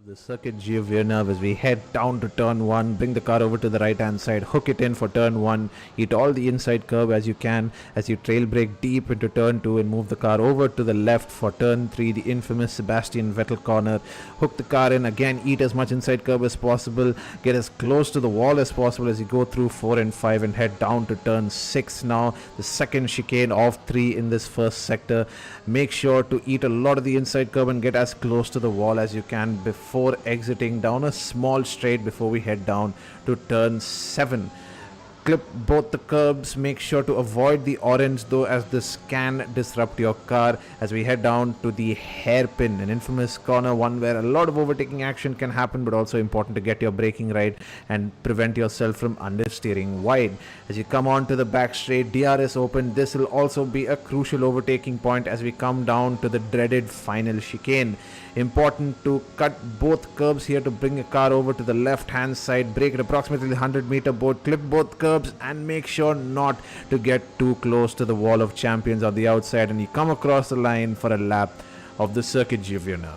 The circuit Giovanna as we head down to turn 1, bring the car over to the right hand side, hook it in for turn 1, eat all the inside curve as you can as you trail brake deep into turn 2 and move the car over to the left for turn 3, the infamous Sebastian Vettel corner. Hook the car in again, eat as much inside curve as possible, get as close to the wall as possible as you go through 4 and 5 and head down to turn 6 now, the second chicane of 3 in this first sector. Make sure to eat a lot of the inside curve and get as close to the wall as you can before exiting down a small straight before we head down to turn 7. Clip both the curbs, make sure to avoid the orange though, as this can disrupt your car as we head down to the hairpin, an infamous corner, one where a lot of overtaking action can happen, but also important to get your braking right and prevent yourself from understeering wide. As you come on to the back straight, DRS open, this will also be a crucial overtaking point as we come down to the dreaded final chicane. Important to cut both curbs here to bring a car over to the left hand side, brake at approximately 100-meter board, clip both curbs and make sure not to get too close to the wall of champions on the outside, and you come across the line for a lap of the circuit Giovanna.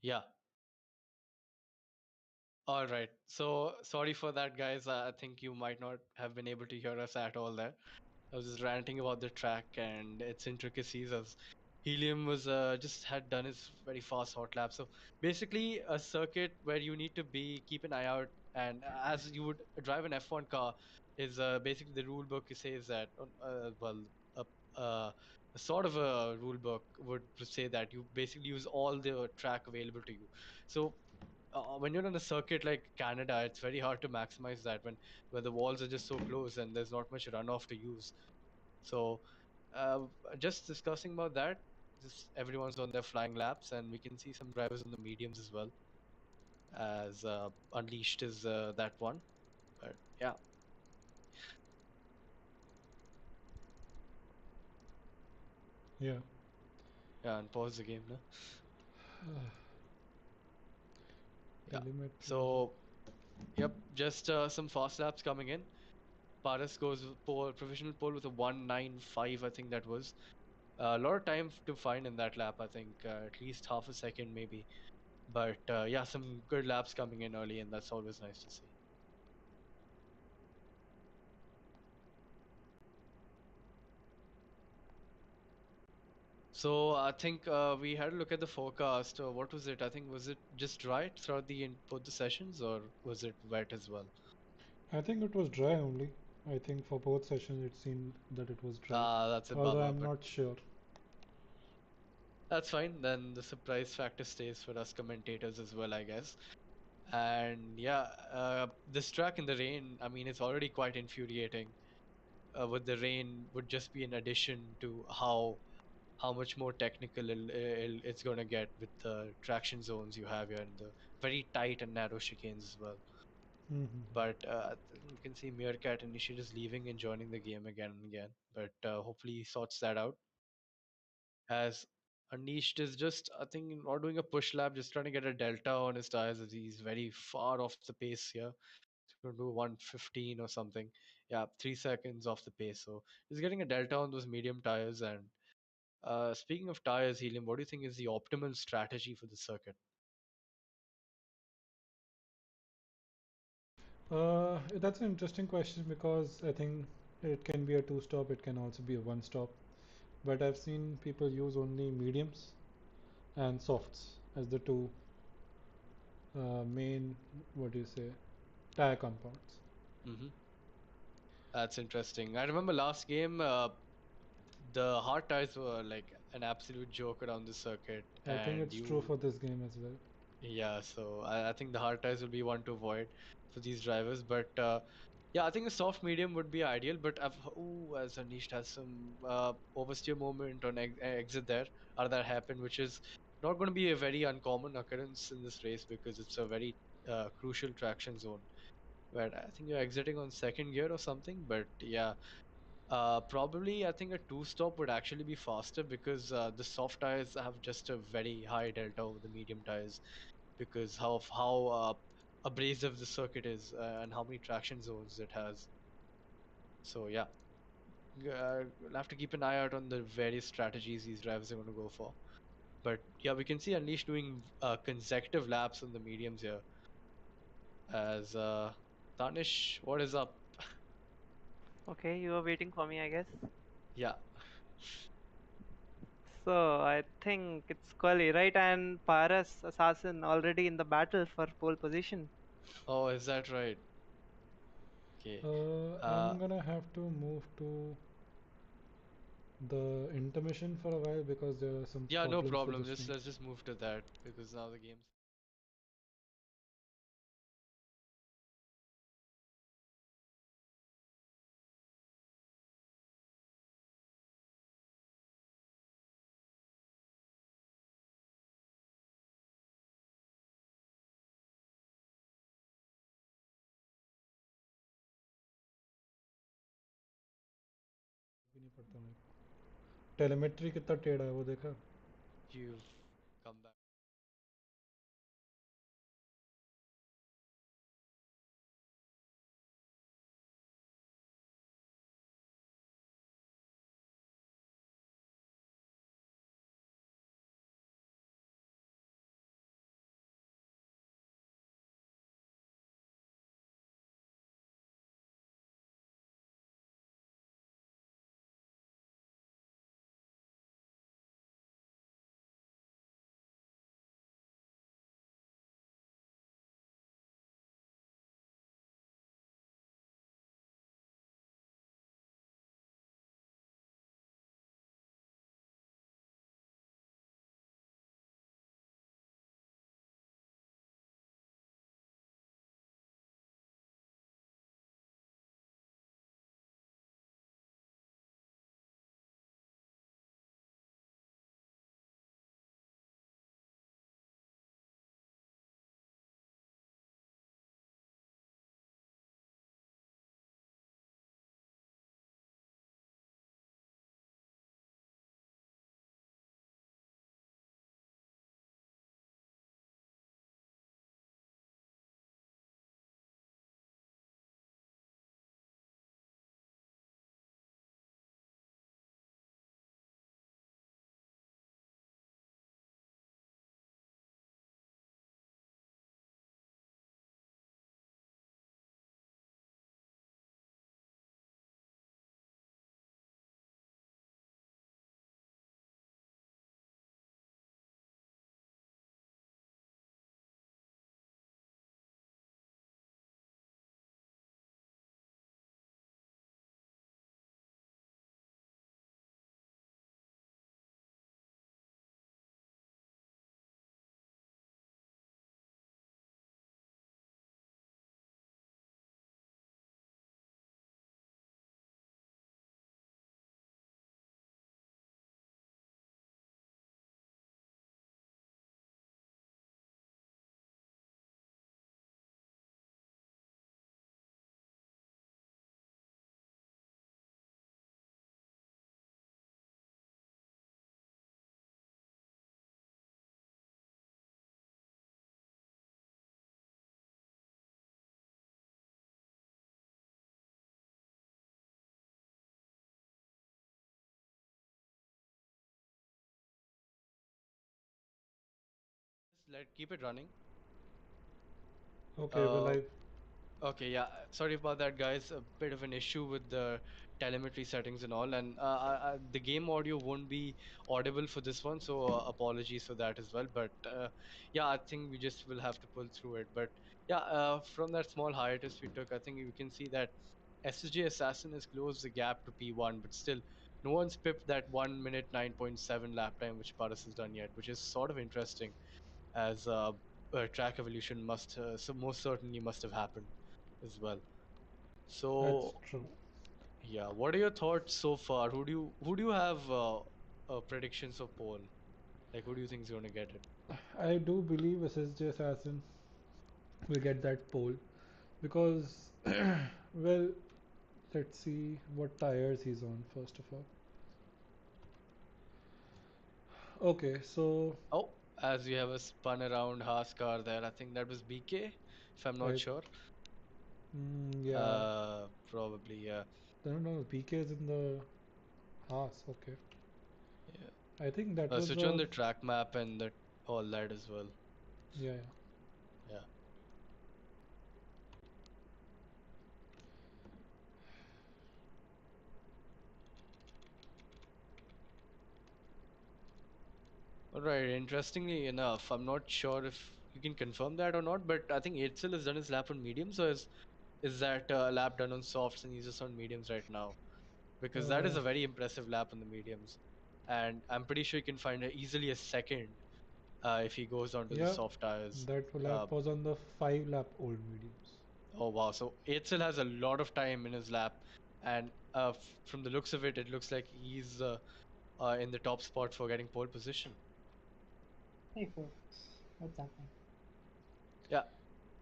Yeah. All right. So sorry for that, guys. I think you might not have been able to hear us at all there. I was just ranting about the track and its intricacies, as Helium was just had done his very fast hot lap. So basically, a circuit where you need to be keep an eye out, and as you would drive an F1 car, is basically the rule book says that. Well, a, uh, a sort of a rule book would say that you basically use all the track available to you. So when you're on a circuit like Canada, it's very hard to maximize that when the walls are just so close and there's not much runoff to use. So, uh, just discussing about that, just everyone's on their flying laps, and we can see some drivers on the mediums as well, as Unleashed is that one. But yeah, Yeah. yeah, and pause the game now. Yeah. Limit. So, yep, just some fast laps coming in. Paris goes pole, provisional pole with a 195, I think that was. A lot of time to find in that lap, I think at least half a second maybe. But yeah, some good laps coming in early, and that's always nice to see. So I think we had a look at the forecast. What was it? I think was it just dry throughout both the sessions, or was it wet as well? I think it was dry only. I think for both sessions it seemed that it was dry. That's a Although bummer, I'm but not sure. that's fine. Then the surprise factor stays for us commentators as well, I guess. And yeah, this track in the rain, I mean, it's already quite infuriating. With the rain would just be an addition to how much more technical it's going to get with the traction zones you have here and the very tight and narrow chicanes as well. Mm-hmm. But you can see Meerkat and Nishi just leaving and joining the game again and again. But hopefully he sorts that out. As Anish is just, I think, not doing a push lap, just trying to get a delta on his tires as he's very far off the pace here. He's going to do 115 or something. Yeah, 3 seconds off the pace. So he's getting a delta on those medium tires. And speaking of tires, Helium, what do you think is the optimal strategy for the circuit? That's an interesting question because I think it can be a two-stop, it can also be a one-stop. But I've seen people use only mediums and softs as the two main, what do you say, tire compounds. Hmm. That's interesting. I remember last game, the hard tires were like an absolute joke around the circuit, I think and it's true you for this game as well. yeah, so I think the hard ties will be one to avoid for these drivers. But yeah, I think a soft medium would be ideal. But as Anish has some oversteer moment on exit there, or that happened, which is not going to be a very uncommon occurrence in this race because it's a very crucial traction zone where I think you're exiting on second gear or something. But yeah, probably I think a two stop would actually be faster because the soft tires have just a very high delta over the medium tires because how abrasive the circuit is and how many traction zones it has. So yeah, we'll have to keep an eye out on the various strategies these drivers are going to go for. But yeah, we can see Unleash doing consecutive laps on the mediums here. As Tanish, what is up? Okay, you were waiting for me, I guess. Yeah. So I think it's Scully, right? And Paras Assassin already in the battle for pole position. Oh, is that right? Okay. Uh, I'm gonna have to move to the intermission for a while because there are some yeah, no problems with the problem. Just stream. let's just move to that because now the game's भी नहीं पड़ता मेरे को telemetry कितना टेढ़ा है वो देखा you've come back. keep it running. Okay, well, Uh, I Okay, yeah. Sorry about that, guys. A bit of an issue with the telemetry settings and all, and the game audio won't be audible for this one, so apologies for that as well. But yeah, I think we just will have to pull through it. But yeah, from that small hiatus we took, I think you can see that SSJ Assassin has closed the gap to P1, but still no one's pipped that 1 minute 9.7 lap time which Paras has done yet, which is sort of interesting as track evolution must so most certainly must have happened as well. that's So true. yeah, what are your thoughts so far? Who do you have predictions of pole? Like who do you think is going to get it? I do believe SSJ Assassin will get that pole because, well, let's see what tires he's on first of all. Okay, so Oh, as we have a spun around Haas car there, I think that was BK, if I'm not I, sure. yeah, Probably yeah, I don't know. PK is in the Haas. Okay, yeah. I think that was Switch on a the track map and that all that as well. yeah, yeah. Yeah. All right. Interestingly enough, I'm not sure if you can confirm that or not, but I think Eitzel has done his lap on mediums, or is that lap done on softs and he's just on mediums right now? Because that is Uh, a very impressive lap on the mediums, and I'm pretty sure you can find easily a second if he goes onto the yeah, soft tires. that lap Uh, was on the 5 lap old mediums. oh wow! So Eitzel has a lot of time in his lap, and from the looks of it, it looks like he's in the top spot for getting pole position. Hey folks, what's happening? Yeah.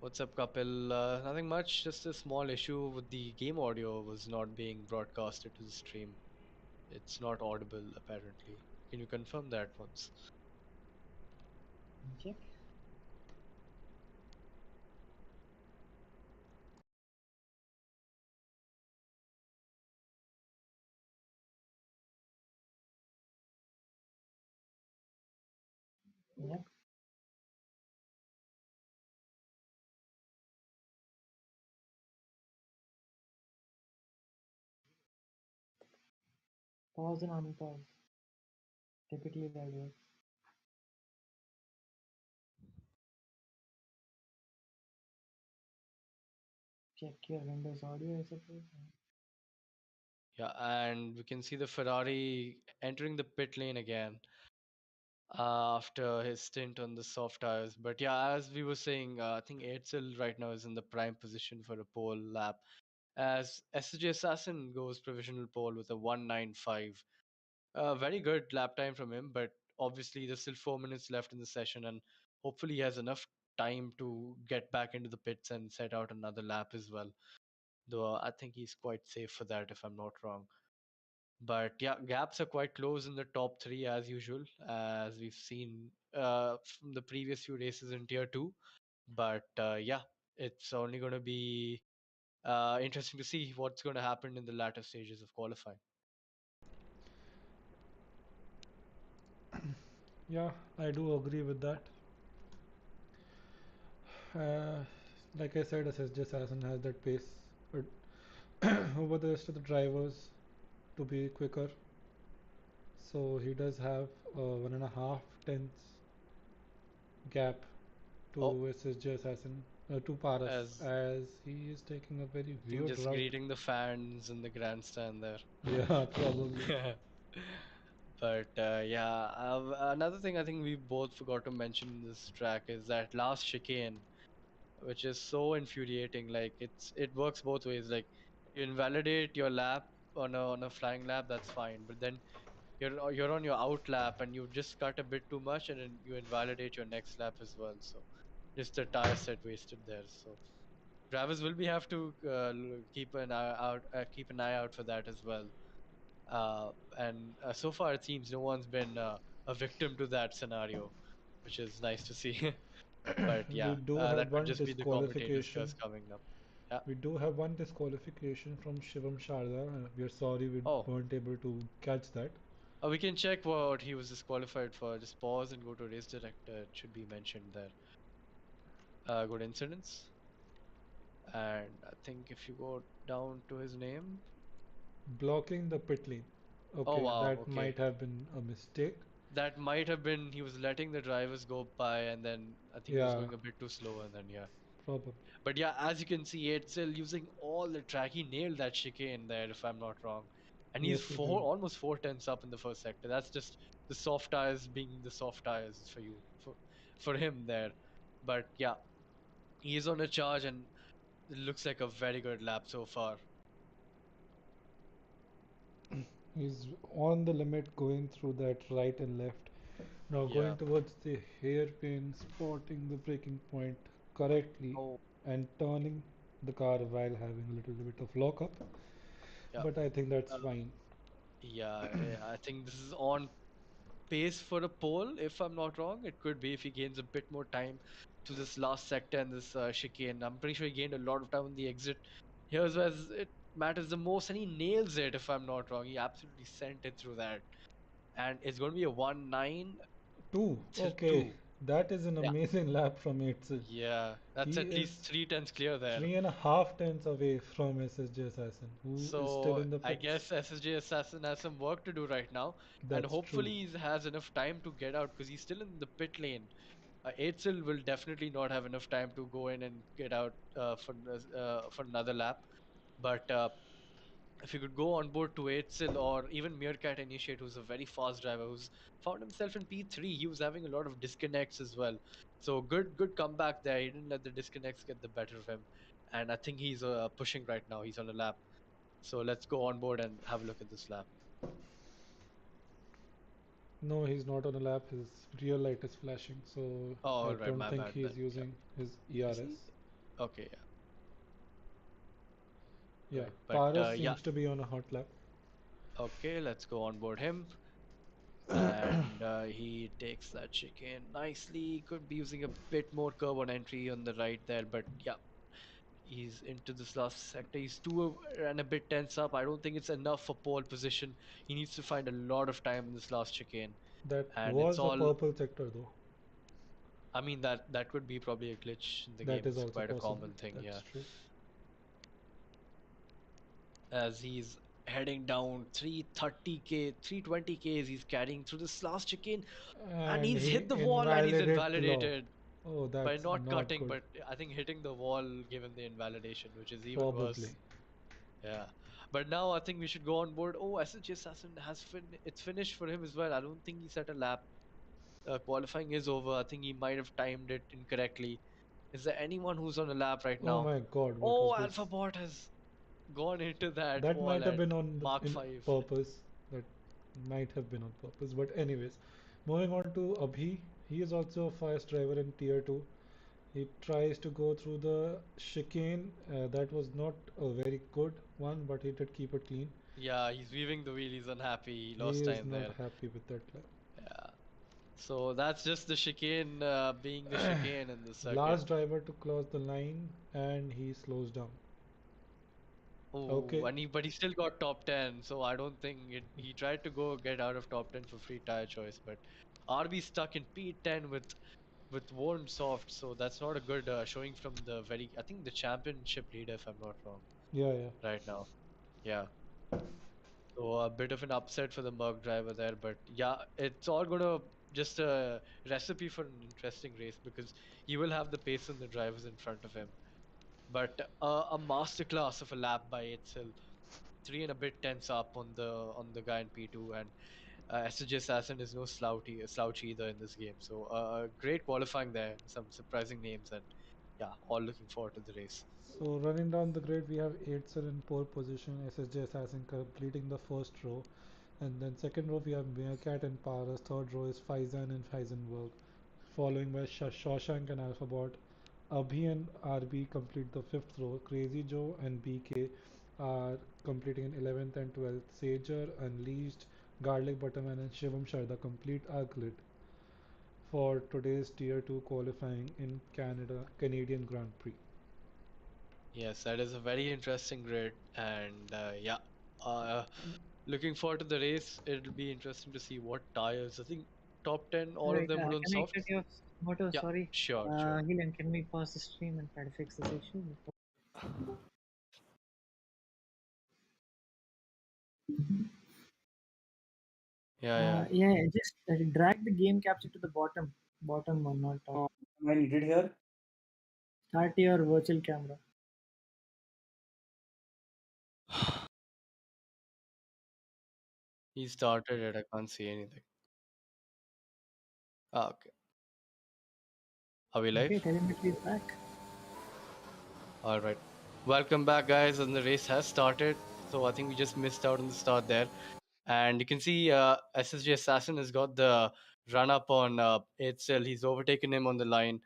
What's up, Kapil? Nothing much, just a small issue with the game audio was not being broadcasted to the stream. It's not audible, apparently. Can you confirm that once? Check. Yep. Pause and unpause. Typically that works. Check your Windows audio, I suppose. Yeah, and we can see the Ferrari entering the pit lane again after his stint on the soft tires. But yeah, as we were saying, I think Eitzel right now is in the prime position for a pole lap as SJ Assassin goes provisional pole with a 195. Very good lap time from him, but obviously there's still 4 minutes left in the session, and hopefully he has enough time to get back into the pits and set out another lap as well. Though I think he's quite safe for that, if I'm not wrong. But yeah, gaps are quite close in the top three as usual, as we've seen from the previous few races in Tier 2. But yeah, it's only going to be interesting to see what's going to happen in the latter stages of qualifying. Yeah, I do agree with that. Uh, like I said, SSJ Assassin has that pace, but over the rest of the drivers to be quicker. So he does have 1.5 tenths gap Oh, to SSJ Assassin, to Paras, as as he is taking a very I think weird just route. greeting the fans in the grandstand there. Yeah, probably. But yeah, another thing I think we both forgot to mention in this track is that last chicane, which is so infuriating. Like it works both ways. Like you invalidate your lap on a flying lap, that's fine. But then you're on your out lap and you just cut a bit too much, and then you invalidate your next lap as well. So just a tire set wasted there. So drivers will be have to keep an eye out for that as well. And so far it seems no one's been a victim to that scenario, which is nice to see. But We yeah, do that have could one just be the commentator's disqualification. curse coming up. Yeah. We do have one disqualification from Shivam Sharda. We are sorry we Oh, weren't able to catch that. We can check what he was disqualified for. Just pause and go to race director. It should be mentioned there. Go to incidents. And I think if you go down to his name. Blocking the pit lane. Oh, Okay, wow. that Okay. might have been a mistake. That might have been he was letting the drivers go by, and then I think he was Yeah, going a bit too slow, and then yeah. probably. But yeah, as you can see, it's still using all the track. He nailed that chicane there, if I'm not wrong. And he's Yes, he did. almost 4 tenths up in the first sector. That's just the soft tires being the soft tires for you, for him there. But yeah, he's on a charge, and it looks like a very good lap so far. He's on the limit going through that right and left. Now Yeah. going towards the hairpin, spotting the braking point correctly Oh, and turning the car while having a little bit of lockup. yeah. But I think that's Uh, fine. yeah, I think this is on pace for a pole, if I'm not wrong. It could be if he gains a bit more time to this last sector and this chicane. I'm pretty sure he gained a lot of time on the exit. Here's where it matters the most, and he nails it, if I'm not wrong. He absolutely sent it through that. And it's going to be a 1-9 Two. to Okay, 2. that is an Yeah, amazing lap from Eitzel. yeah. That's He at is least 3 tenths clear there. 3.5 tenths away from SSJ Assassin, who is still So in the I pits. guess SSJ Assassin has some work to do right now, and That's true. hopefully he has enough time to get out because he's still in the pit lane. Eitzel will definitely not have enough time to go in and get out for another lap. But if you could go on board to Eitzel or even Meerkat Initiate, who's a very fast driver, who's found himself in P3, he was having a lot of disconnects as well. So good comeback there. He didn't let the disconnects get the better of him, and I think he's pushing right now. He's on a lap. So let's go on board and have a look at this lap. No, he's not on a lap. His rear light is flashing, so Oh, I all right, don't my think bad then. he's Yeah. using his Is he? ERS. Okay, yeah. Yeah, Good. But Paras yeah, seems to be on a hot lap. okay, let's go on board him. And he takes that chicane nicely. Could be using a bit more curb on entry on the right there, but yeah, he's into this last sector. He's two and a bit tense up. I don't think it's enough for pole position. He needs to find a lot of time in this last chicane, That and it's was a all. purple sector though. I mean that could be probably a glitch in the That game. is It's also quite a possible. common thing, That's yeah. true. As he's heading down 330k, 320k, he's carrying through this last chicane, and And he's he hit the wall and he's invalidated the law. invalidated. Oh, By that's not not cutting, good. but I think hitting the wall gave him the invalidation, which is even Probably. worse. Yeah. But now I think we should go on board. Oh, SH Assassin has it's finished for him as well. I don't think he set a lap. Qualifying is over. I think he might have timed it incorrectly. Is there anyone who's on a lap right Oh now? my god, what was Oh, this? AlphaBot has gone into that That wall might have at been on the, Mark in 5. purpose. That might have been on purpose. But anyways, moving on to Abhi. He is also a fast driver in tier 2. He tries to go through the chicane. That was not a very good one, but he did keep it clean. Yeah, he's weaving the wheel. He's unhappy. He He lost is time not there. happy with that lap. Yeah. So that's just the chicane being the chicane in the circuit. Last driver to cross the line and he slows down. Oh, Okay, and but he still got top 10, so I don't think he tried to go get out of top 10 for free tire choice, but RB stuck in P10 with worn soft, so that's not a good showing from the I think the championship leader, if I'm not wrong, yeah, yeah. right now. Yeah, so a bit of an upset for the Merc driver there, but yeah, it's all gonna just a recipe for an interesting race because he will have the pace and the drivers in front of him. But a masterclass of a lap by itself, three and a bit tenths up on the guy in P2, and SJ Assassin is no slouch either in this game. So great qualifying there, some surprising names, and yeah, all looking forward to the race. So running down the grid, we have Eitzel in pole position, SSJ Assassin completing the first row, and then second row we have Meerkat and Paras. Third row is Faizan and Heisenberg, following by Shawshank and Alphabot. Abhi and RB complete the fifth row. Crazy Joe and BK are completing in 11th and 12th. Sager, Unleashed, Garlic Butterman, and Shivam Sharda complete our grid for today's Tier 2 qualifying in Canadian Grand Prix. Yes, that is a very interesting grid, and yeah, uh, Looking forward to the race. It'll be interesting to see what tires. I think top 10, all of Right, them would on can I soft. cut your moto? Yeah, Sorry. sure, sure. Helium, can we pause the stream and try to fix this issue? Yeah, yeah. Yeah, just drag the game capture to the bottom one, not top. Am I needed here? Start your virtual camera. He started it. I can't see anything. Ah, okay. Are we live? Okay, telemetry is back. All right. Welcome back, guys. And the race has started. So I think we just missed out on the start there. And you can see SSG Assassin has got the run up on Itzel. He's overtaken him on the line,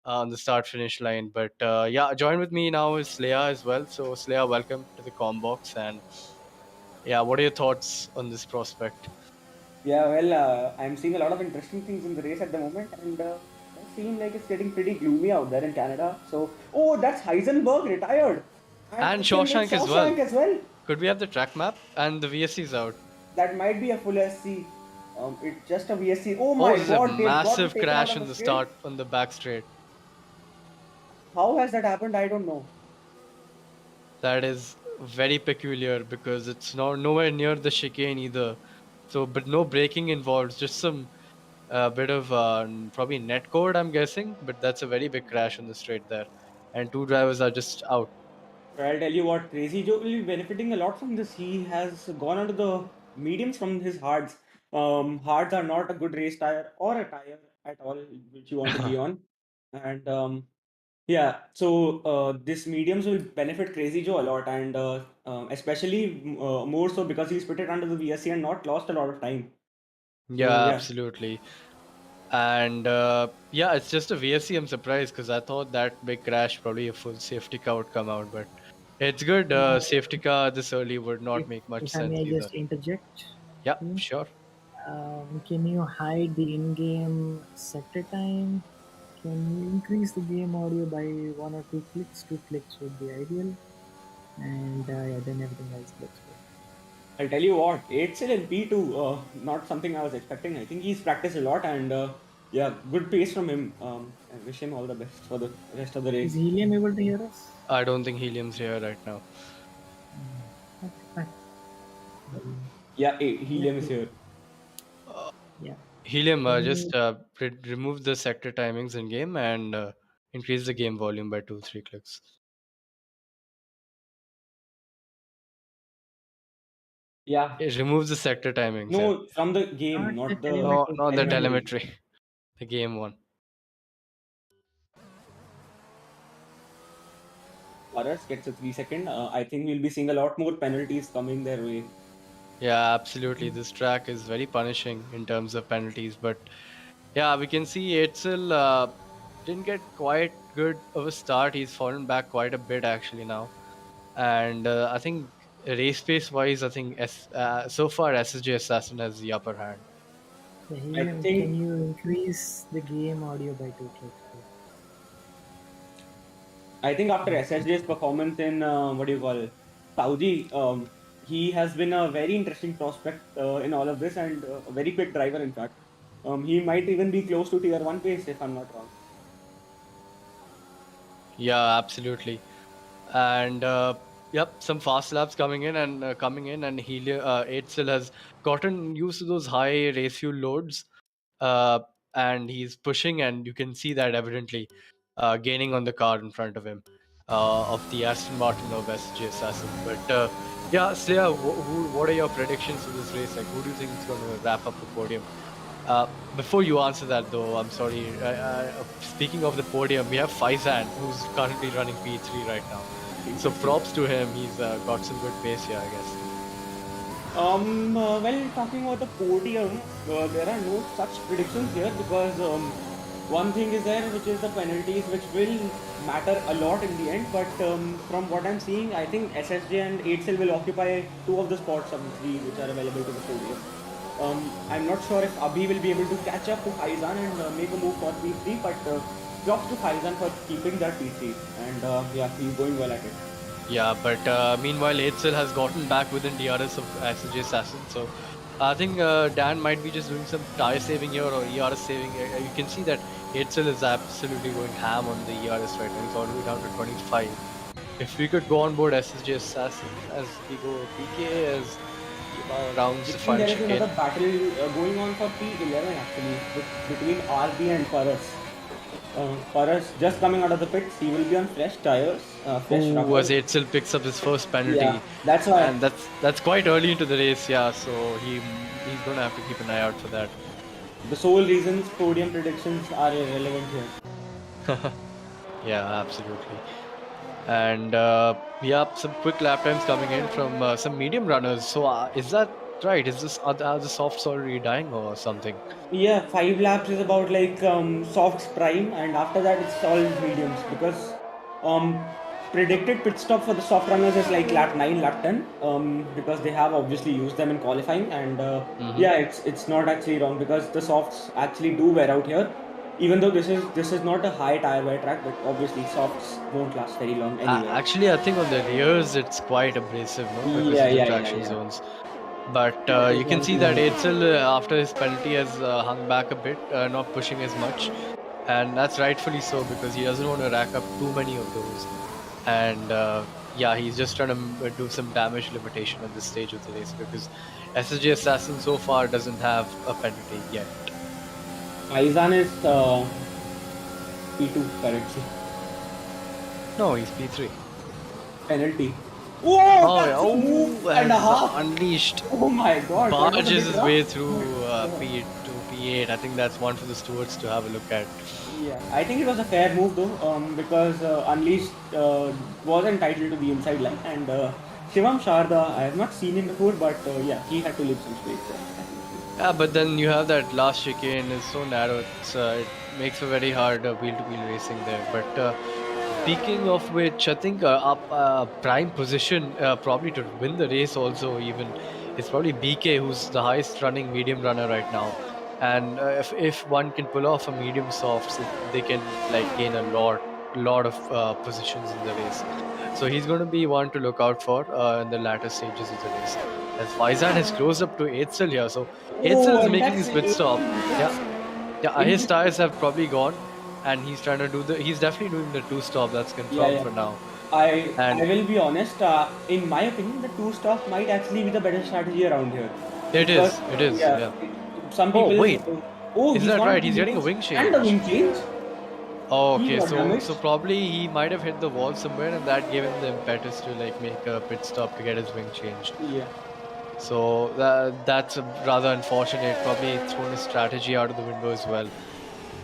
on the start finish line. But yeah, join with me now is Slaya as well. So, Slaya, welcome to the Combox. And yeah, what are your thoughts on this prospect? Yeah, well, I'm seeing a lot of interesting things in the race at the moment, and it seems like it's getting pretty gloomy out there in Canada. So, oh, that's Heisenberg retired, And it can make Shawshank as well. Shawshank as well. Could we have the track map? And the VSC is out. That might be a full SC. It's just a VSC. Oh Oh, my there's God! a They've got massive to take crash out in of the straight. start on the back straight. How has that happened? I don't know. That is very peculiar because it's not nowhere near the chicane either. So, but no braking involved, just some bit of probably net code, I'm guessing. But that's a very big crash on the straight there, and two drivers are just out. But I'll tell you what, Crazy Joe will be benefiting a lot from this. He has gone onto the mediums from his hards. Hards are not a good race tire or a tire at all which you want to be on. And yeah, so this mediums will benefit Crazy Joe a lot, and especially more so because he's put it under the VSC and not lost a lot of time. Yeah, So yeah, absolutely. And yeah, it's just a VSC. I'm surprised because I thought that big crash probably a full safety car would come out, but it's good. Safety car this early would not make much If I sense may either. just interject. Yeah, Hmm? sure. Can you hide the in-game sector time? Can you increase the game audio by 1 or 2 clicks? 2 clicks would be ideal. And yeah, then everything else looks good. I'll tell you what, HL and P2, not something I was expecting. I think he's practiced a lot, and yeah, good pace from him. I wish him all the best for the rest of the race. Is Helium able to hear us? I don't think Helium's here right now. Okay, fine. Yeah, Helium is here. Yeah. Helium, Can just remove the sector timings in game and increase the game volume by 2-3 clicks. Yeah. It removes the sector timings. No, Yeah. from the game, Not not the the No, not the telemetry. telemetry. The game one. Paras gets a 3 second. I think we'll be seeing a lot more penalties coming their way. Yeah, absolutely. This track is very punishing in terms of penalties, but yeah, we can see Etzel didn't get quite good of a start. He's fallen back quite a bit actually now, and I think race pace wise, I think so far SSJ Assassin has the upper hand. The Helium, think- can you increase the game audio by 2 clicks? please? I think after SSJ's performance in what do you call it, Saudi, he has been a very interesting prospect in all of this, and a very quick driver. In fact, he might even be close to tier 1 pace if I'm not wrong. Yeah, absolutely. And yep, some fast laps coming in, and Eitzel has gotten used to those high race fuel loads, and he's pushing, and you can see that evidently gaining on the car in front of him of the Aston Martin of SG Assassin. But yeah, Slaya, what are your predictions for this race? Like, who do you think is going to wrap up the podium? Before you answer that, though, I'm sorry. Speaking of the podium, we have Faizan, who's currently running P3 right now. So props to him. He's got some good pace here, I guess. Well, talking about the podium, there are no such predictions here because one thing is there, which is the penalties, which will matter a lot in the end. But from what I'm seeing, I think SSJ and 8cell will occupy 2 of the spots of the 3 which are available to the podium. I'm not sure if Abhi will be able to catch up to Faizan and make a move for P3, but props to Faizan for keeping that P3, and yeah, he's going well at it. Yeah, but meanwhile, Eitzel has gotten back within DRS of SSG Assassin. So I think Dan might be just doing some tire saving here or ERS saving. You can see that Eitzel is absolutely going ham on the ERS right now. He's all the way down to 25. If we could go on board SSG Assassin as we go PK as rounds the I think final there is chicane. another battle going on for P11 actually between RB and Paras. Paras just coming out of the pits. He will be on fresh tires, fresh Ooh, as rubber. Eitzel picks up his first penalty. Yeah, that's why. And that's quite early into the race, yeah. So he's gonna have to keep an eye out for that. The sole reasons podium predictions are irrelevant here. Yeah, absolutely. And yeah, some quick lap times coming in from some medium runners. So is that right? Is this are the softs already dying or something? Yeah, 5 laps is about like softs prime, and after that it's all mediums because predicted pit stop for the soft runners is like lap 9, lap 10 because they have obviously used them in qualifying, and yeah, it's not actually wrong because the softs actually do wear out here. Even though this is not a high tire wear track, but obviously softs won't last very long anyway. Actually, I think on the rears it's quite abrasive, no? Because of the traction zones. But you can see that Eitzel after his penalty has hung back a bit, not pushing as much, and that's rightfully so because he doesn't want to rack up too many of those. And yeah, he's just trying to do some damage limitation at this stage of the race because SSG Assassin so far doesn't have a penalty yet. Aizan is P2 currently. No, he's P3. Penalty. Whoa, that's a Oh, move and a half. unleashed. Oh my god. that was a Barges bit his rough. way through P2, P8. I think that's one for the stewards to have a look at. Yeah, I think it was a fair move though, because Unleashed was entitled to the inside line, and Shivam Sharda, I have not seen him before, but yeah, he had to leave some space there. Yeah, but then you have that last chicane is so narrow. It makes a very hard wheel-to-wheel racing there. But speaking of which, I think prime position probably to win the race also even is probably BK, who's the highest running medium runner right now. And if one can pull off a medium softs, they can like gain a lot of positions in the race. So he's going to be one to look out for in the latter stages of the race. As Faizan has closed up to Eitzel here, so Eitzel is and making that's his pit stop. Yeah, In his the- tires have probably gone, and he's trying to do he's definitely doing the 2-stop. That's confirmed for now. I And- will be honest, in my opinion, the 2-stop might actually be the better strategy around here. It is, yeah. Some people. wait. Oh, Is he's that gone right? to He's getting a mediums wing And a change. wing change? Oh, He okay, got damaged. so probably he might have hit the wall somewhere, and that gave him the impetus to like make a pit stop to get his wing changed. Yeah. So that's rather unfortunate. Probably thrown his strategy out of the window as well.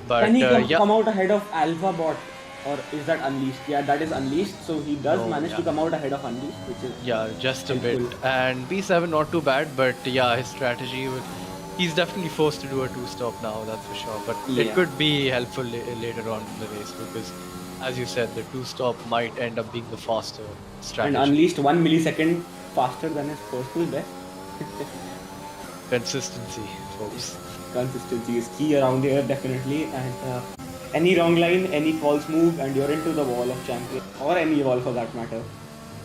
But Can he yeah, come out ahead of Alpha Bot? Or is that Unleashed? Yeah, that is Unleashed. So he does No, manage to yeah. come out ahead of Unleashed, which is yeah, just a bit. helpful. And B7 not too bad, but yeah, his strategy he's definitely forced to do a 2-stop now, that's for sure. But it Yeah. could be helpful later on in the race because, as you said, the 2-stop might end up being the faster And strategy. Unleashed 1 millisecond faster than his personal best. Consistency, folks. Consistency is key around here, definitely. And any wrong line, any false move, and you're into the wall of champion, or any wall for that matter.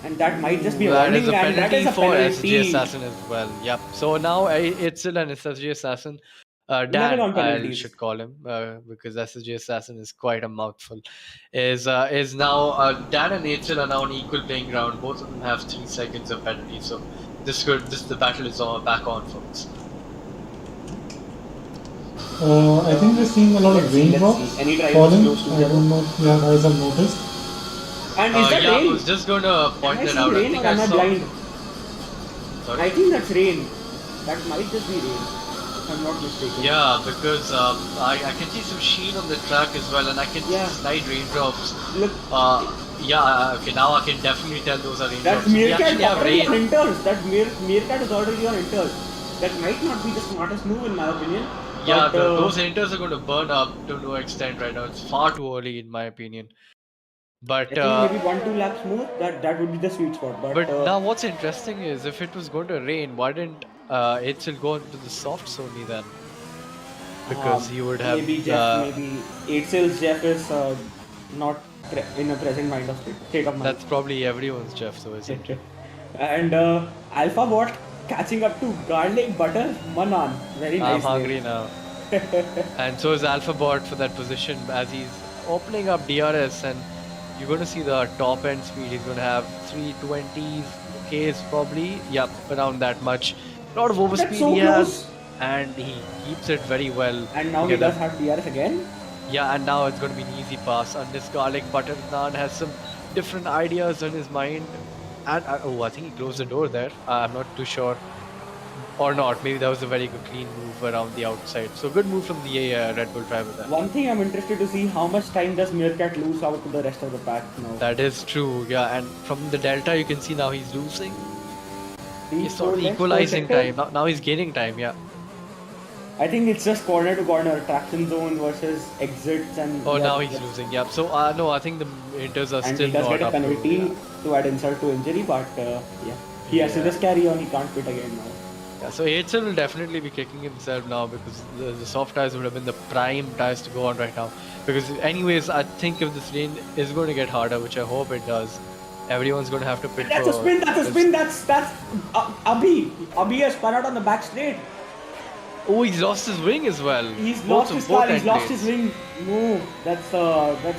And that might just be a That warning, is a and that is penalty a for penalty. SSG Assassin as well. Yep. So now Itzel and SSG Assassin, Level Dan, on I penalties. should call him because SSG Assassin is quite a mouthful. Is now Dan and Itzel are now on equal playing ground. Both of them have 3 seconds of penalty. So the battle is back on, folks. I think we're seeing a lot of Let's see. raindrops Any drivers falling. close to I each other? don't know if you guys have noticed. And is that Yeah, I rain? was just going to point Am I that seeing out. I rain think or am I saw. blind? Sorry? I think that's rain. That might just be rain, if I'm not mistaken. Yeah, because I can see some sheen on the track as well, and I can Yeah. see slight raindrops. Look, Yeah, okay, now I can definitely tell those are that raindrops. We Meerkat actually have already rain. on inters. That Meerkat is already on inters. That might not be the smartest move in my opinion. Yeah, but, those inters are going to burn up to no extent right now. It's far too early, in my opinion. But I think maybe 1-2 laps more. That would be the sweet spot. but now what's interesting is if it was going to rain, why didn't Itzel go into the softs only then? Because he would have maybe Jeff, maybe Eitzel's Jeff is not in a present mind of state of mind. That's probably everyone's, Jeff, though, isn't it? And Alpha Bot catching up to garlic butter manan. Very I'm nice hungry name. now. And so is Alphabot for that position as he's opening up DRS, and you're going to see the top end speed. He's going to have 320s Ks probably. Yep, around that much. A lot of overspeed so he close. has, and he keeps it very well. And now he together. does have DRS again. Yeah, and now it's going to be an easy pass. And this garlic butter naan has some different ideas on his mind. And oh, I think he closed the door there. I'm not too sure. Or not. Maybe that was a very good clean move around the outside. So good move from the Red Bull driver there. One thing I'm interested to see, how much time does Meerkat lose out to the rest of the pack now? That is true, yeah. And from the delta, you can see now he's losing. He's sort of equalizing time. Now he's gaining time, yeah. I think it's just corner to corner, traction zone versus exits and... Oh, now he's losing, yeah. So, no, I think the inters are and still he does not get a up to, penalty yeah. to add insult to injury, but yeah. He has to just carry on, he can't quit again now. Yeah, so Hazel will definitely be kicking himself now because the soft tires would have been the prime tires to go on right now. Because anyways, I think if this lane is going to get harder, which I hope it does, everyone's going to have to pit That's a spin, that's Abhi has spun out on the back straight. Oh, he's lost his wing as well. He's Both lost his of both car, he's end lost lanes. his wing. No, that's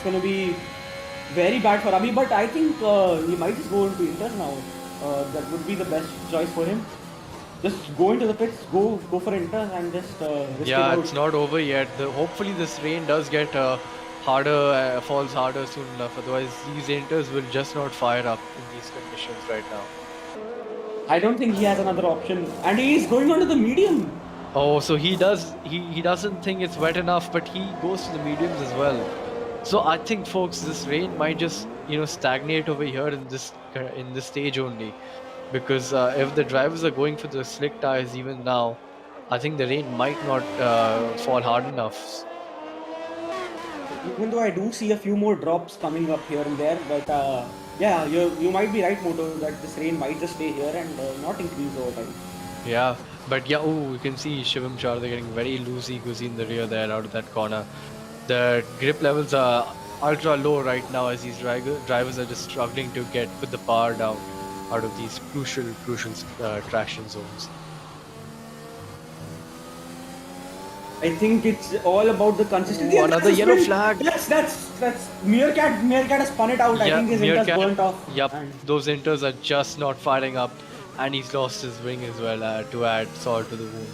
gonna be very bad for Abhi, but I think he might just go into Inter now. That would be the best choice for him. Just go into the pits, go for Inter and just risk it out. It's not over yet. Hopefully this rain does get harder, falls harder soon enough. Otherwise, these Inters will just not fire up in these conditions right now. I don't think he has another option, and he is going onto the medium. Oh, so he doesn't think it's wet enough, but he goes to the mediums as well. So I think, folks, this rain might just stagnate over here in this stage only, because if the drivers are going for the slick tires even now, I think the rain might not fall hard enough. Even though I do see a few more drops coming up here and there, but yeah, you might be right, Moto, that this rain might just stay here and not increase over time. Yeah, but yeah, you can see Shivam Sharda getting very loosey-goosey in the rear there out of that corner. The grip levels are ultra low right now as these drivers are just struggling to put the power down out of these crucial traction zones. I think it's all about the consistency. Ooh, another yellow flag. That's Meerkat has spun it out. I think his inter's burnt off. Yep, those inters are just not firing up, and he's lost his wing as well to add salt to the wound.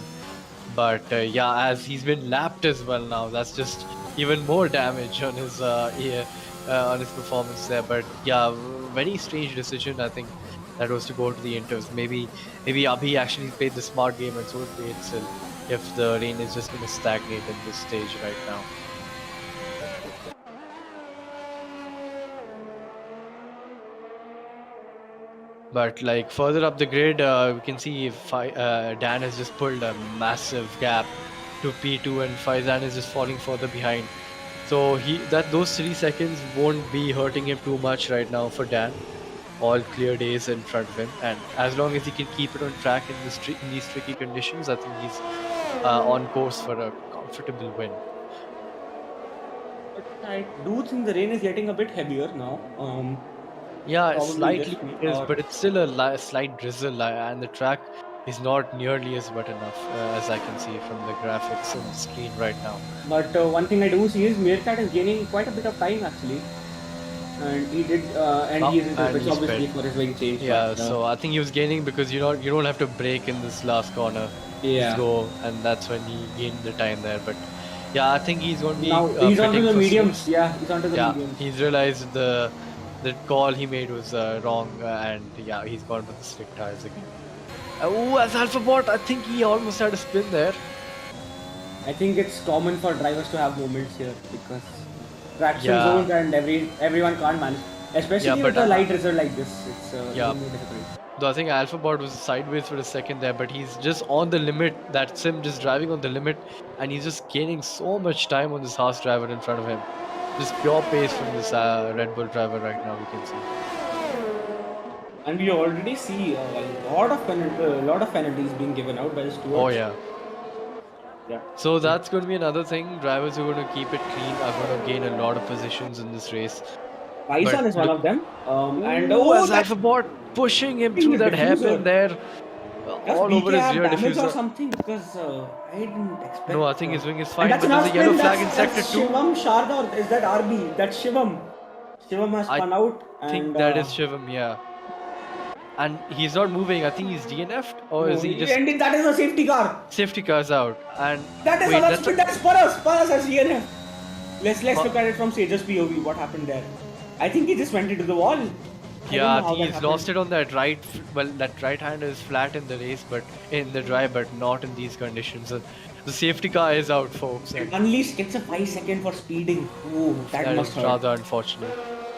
But yeah, as he's been lapped as well now, that's just even more damage on his performance there. But yeah, very strange decision. I think that was to go to the inters. Maybe Abhi actually played the smart game and so did Hazel. If the rain is just going to stagnate at this stage right now. But like further up the grid, we can see Dan has just pulled a massive gap to P2 and Faizan is just falling further behind. So those 3 seconds won't be hurting him too much right now for Dan. All clear days in front of him, and as long as he can keep it on track in these tricky conditions, I think he's on course for a comfortable win. But I do think the rain is getting a bit heavier now. Yeah, slightly it is, but it's still a slight drizzle, and the track is not nearly as wet enough as I can see from the graphics on the screen right now. But one thing I do see is Meerkat is gaining quite a bit of time actually. And he did, and he is into pitch obviously for his wing change. Yeah, but, so I think he was gaining because you don't have to brake in this last corner. Yeah. Just go, and that's when he gained the time there. But yeah, I think he's going to be. Now he's onto pitting the for mediums. slicks. Yeah, he's onto the mediums. He's realized the call he made was wrong, and yeah, he's gone for the slick tires again. Oh, as Alphabot, I think he almost had a spin there. I think it's common for drivers to have moments here because traction zones and everyone can't manage, especially with a light result like this. It's more difficult. Though I think Alphabot was sideways for a second there, but he's just on the limit. That sim just driving on the limit, and he's just gaining so much time on this Haas driver in front of him. Just pure pace from this Red Bull driver right now, we can see. And we already see a lot of penalties being given out by the stewards. Oh yeah. Yeah. So that's going to be another thing. Drivers who are going to keep it clean are going to gain a lot of positions in this race. Bison is one of them. And as that's Alphabot pushing him hitting through the that hairpin diffuser. there, Does all over BK his have rear damage or diffuser. something? Because I didn't expect. No, I think his wing is And fine, that's but not there's a yellow spin. flag in That's sector 2. Shivam Sharda, or is that RB? That's Shivam. Shivam has I spun out, I think and that is Shivam, yeah. And he's not moving. I think he's DNF'd, or no, is he just and that is a safety car. safety cars out? And That is wait, another that's spin. That's Paras as DNF. Let's look at it from Sage's POV. What happened there? I think he just went into the wall. yeah, I think he's lost it on that right. Well, that right hand is flat in the race, but in the drive, but not in these conditions. And the safety car is out, folks. And Unleashed gets a 5-second for speeding. Ooh, that must is hurt. rather unfortunate.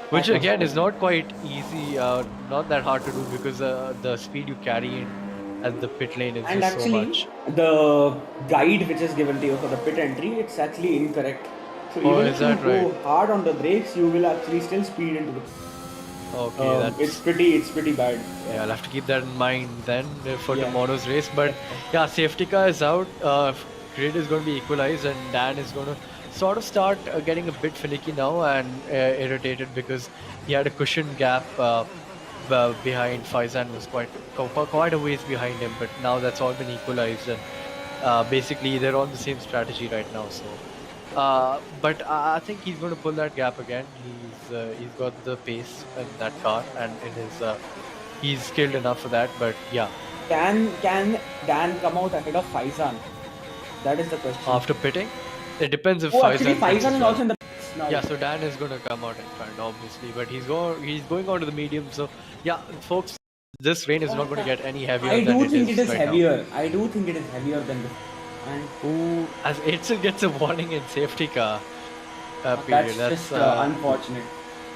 Which must again hurt. is not quite easy, not that hard to do because the speed you carry in at the pit lane is And just actually, so much. the guide which is given to you for the pit entry, it's actually incorrect. So Oh, even is if you that go right? hard on the brakes, you will actually still speed into the. Okay, that's It's pretty bad. yeah. I'll have to keep that in mind then for Yeah. tomorrow's race. But yeah, safety car is out. Grid is going to be equalized, and Dan is going to sort of start getting a bit finicky now and irritated because he had a cushion gap behind Faizan, was quite a ways behind him. But now that's all been equalized, and basically they're on the same strategy right now. So. But I think he's going to pull that gap again. He's got the pace in that car, and in his he's skilled enough for that. But yeah, Can Dan come out ahead of Faizan? That is the question. after pitting, it depends if Actually, Faizan pits Faizan as is well. also in the pits now. Yeah, so Dan is going to come out in front, obviously, but he's going on to the medium. So yeah, folks, this rain is not going to get any heavier I than do think it is right heavier. I do think it is heavier than the. And now. Ooh, as Itzel gets a warning in safety car period. that's just unfortunate.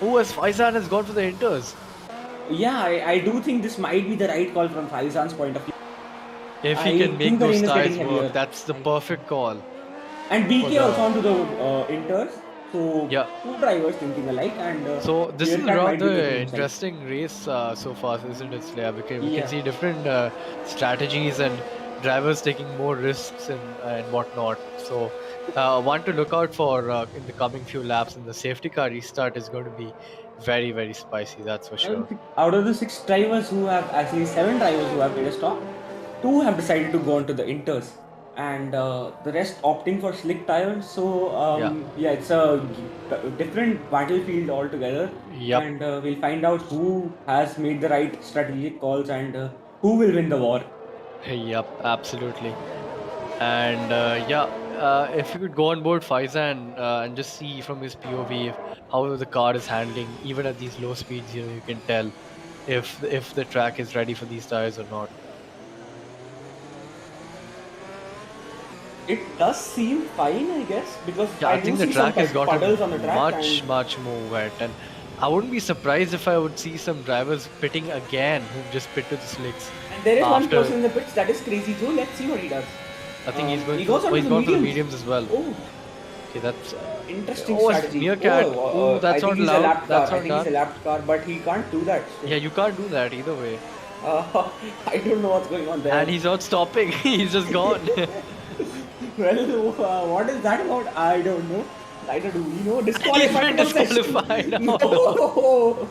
Oh, as Faizan has gone for the inters. Yeah, I do think this might be the right call from Faizan's point of view. If he I can make think the those rain is tires getting heavier. work, that's the perfect call. And for BK the- also onto the inters. So Yeah. two drivers thinking alike, and So this is a Meerkat might be rather taking his side. interesting race so far, isn't it, Slaya? Because we Yeah. can see different strategies and drivers taking more risks and whatnot. So one to look out for in the coming few laps, and the safety car restart is going to be very, very spicy, that's for sure. Out of the 6 drivers who have actually 7 drivers who have made a stop, 2 have decided to go on to the inters, and the rest opting for slick tires. So yeah, it's a different battlefield altogether. Yep. And we'll find out who has made the right strategic calls and who will win the war. Yep, absolutely. And if you could go on board Faizan and just see from his POV how the car is handling, even at these low speeds, you can tell if the track is ready for these tires or not. It does seem fine, I guess, because Yeah, I think do the see some track has puddles on the gotten track. much more wet, and I wouldn't be surprised if I would see some drivers pitting again who've just pit to the slicks. And there is one after- person in the pits, that is Crazy Joe. Let's see what he does. I think he's going. he goes on to he's the gone for the mediums. mediums as well. Oh, Okay, that's interesting Oh, it's strategy. Meerkat. Oh, that's I think not he's allowed. a lapped car. That's I not think he's a done. lapped car, but he can't do that. yeah, you can't do that either way. I don't know what's going on there. And he's not stopping. He's just gone. Well, what is that about? I don't know. Neither do we know. He's been Disqualified. disqualified. No, Oh,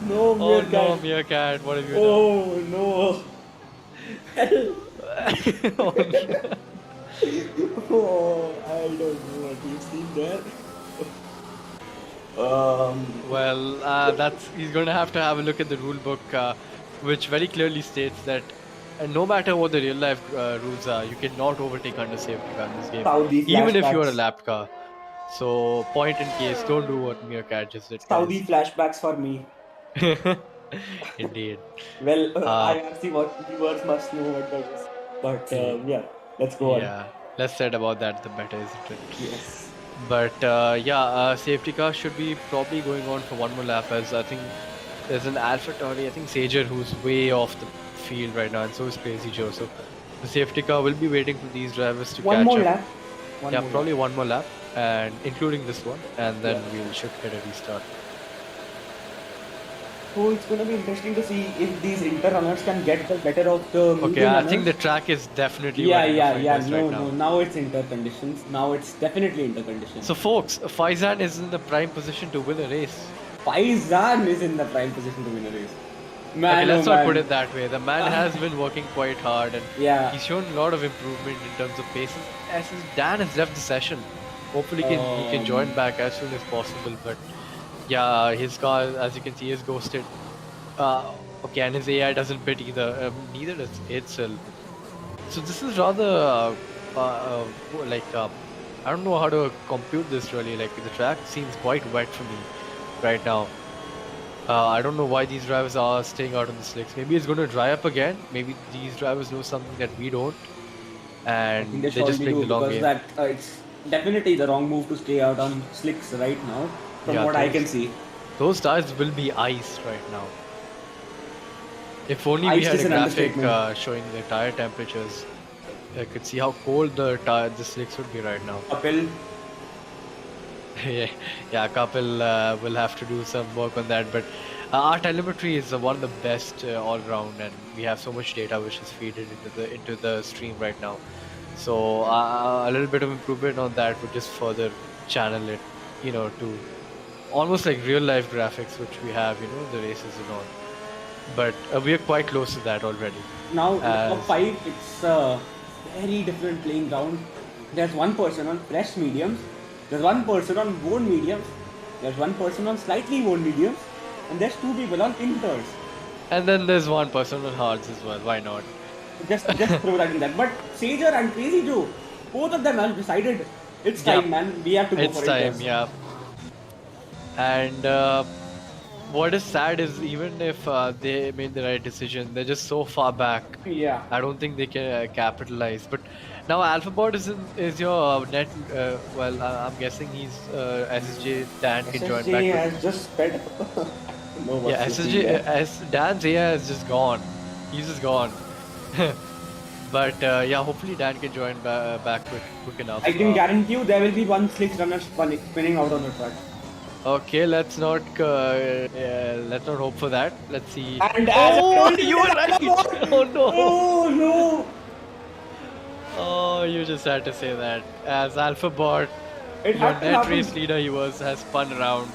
no, no. Oh Meerkat. no, Meerkat, what have you Oh no. done? Oh, I don't know what you've seen there. Well, he's going to have a look at the rule book, which very clearly states that no matter what the real life rules are, you cannot overtake under safety car in this game, Saudi even if you are a flashbacks. lapped car. So, point in case, don't do what Meerkat just did. Saudi flashbacks for me. guys. Indeed. Well, IRC viewers must know what that is. But yeah, let's go on. Yeah, less said about that, the better, isn't it? Yes. But safety car should be probably going on for one more lap, as I think there's an Alpha Tauri, I think Sager, who's way off the field right now, and so is Crazy Joe. So the safety car will be waiting for these drivers to One catch more up. lap. One Yeah, more probably lap. one more lap, and including this one, and then we should get a restart. So it's going to be interesting to see if these inter runners can get the better of the medium Okay, I runners. think the track is definitely Yeah. right No, now. no. Now it's inter conditions. Now it's definitely inter conditions. So folks, Faizan is in the prime position to win a race. Faizan is in the prime position to win a race. Okay, Man, let's oh not man. put it that way. The man has been working quite hard and Yeah. he's shown a lot of improvement in terms of paces. As Dan has left the session, hopefully he can join back as soon as possible. But yeah, his car, as you can see, is ghosted. Okay, and his AI doesn't pit either. Neither does itself. So this is rather I don't know how to compute this really. Like the track seems quite wet for me right now. I don't know why these drivers are staying out on the slicks. Maybe it's going to dry up again. Maybe these drivers know something that we don't, I and think they're they just surely playing do the long because game. that it's definitely the wrong move to stay out on slicks right now, from Yeah, what I can see. Those tires will be ice right now. If only we Ice had is a an graphic understatement. showing the tire temperatures, I could see how cold the slicks would be right now. Kapil, Yeah, Kapil will have to do some work on that. But our telemetry is one of the best all round, and we have so much data which is feeded into the stream right now. So a little bit of improvement on that would just further channel it, to almost like real life graphics which we have, the races and all. But we are quite close to that already. now in the top As- 5, it's a very different playing ground. There's one person on fresh mediums, there's one person on worn mediums, there's one person on slightly worn mediums, and there's 2 people on inters. And then there's one person on hards as well. Why not? Just throw that in that. But Sager and Crazy Joe, both of them have decided it's Yeah. time, man. We have to go It's for time, inters. yeah. And what is sad is even if they made the right decision, they're just so far back. Yeah. I don't think they can capitalize. But now Alphabot is your net. Well, I'm guessing he's SSJ. Dan can join back. SSJ But has just sped. No, what's yeah, this SSJ. thing there? Dan's AI is just gone. He's just gone. But yeah, hopefully Dan can join back quick enough. I can guarantee you there will be one slick runner spinning out on the track. Okay, let's not hope for that. Let's see. And as I Oh, told you were right! Oh no! Oh no! Oh, you just had to say that. As AlphaBot, It your had to net happen. race leader has spun around.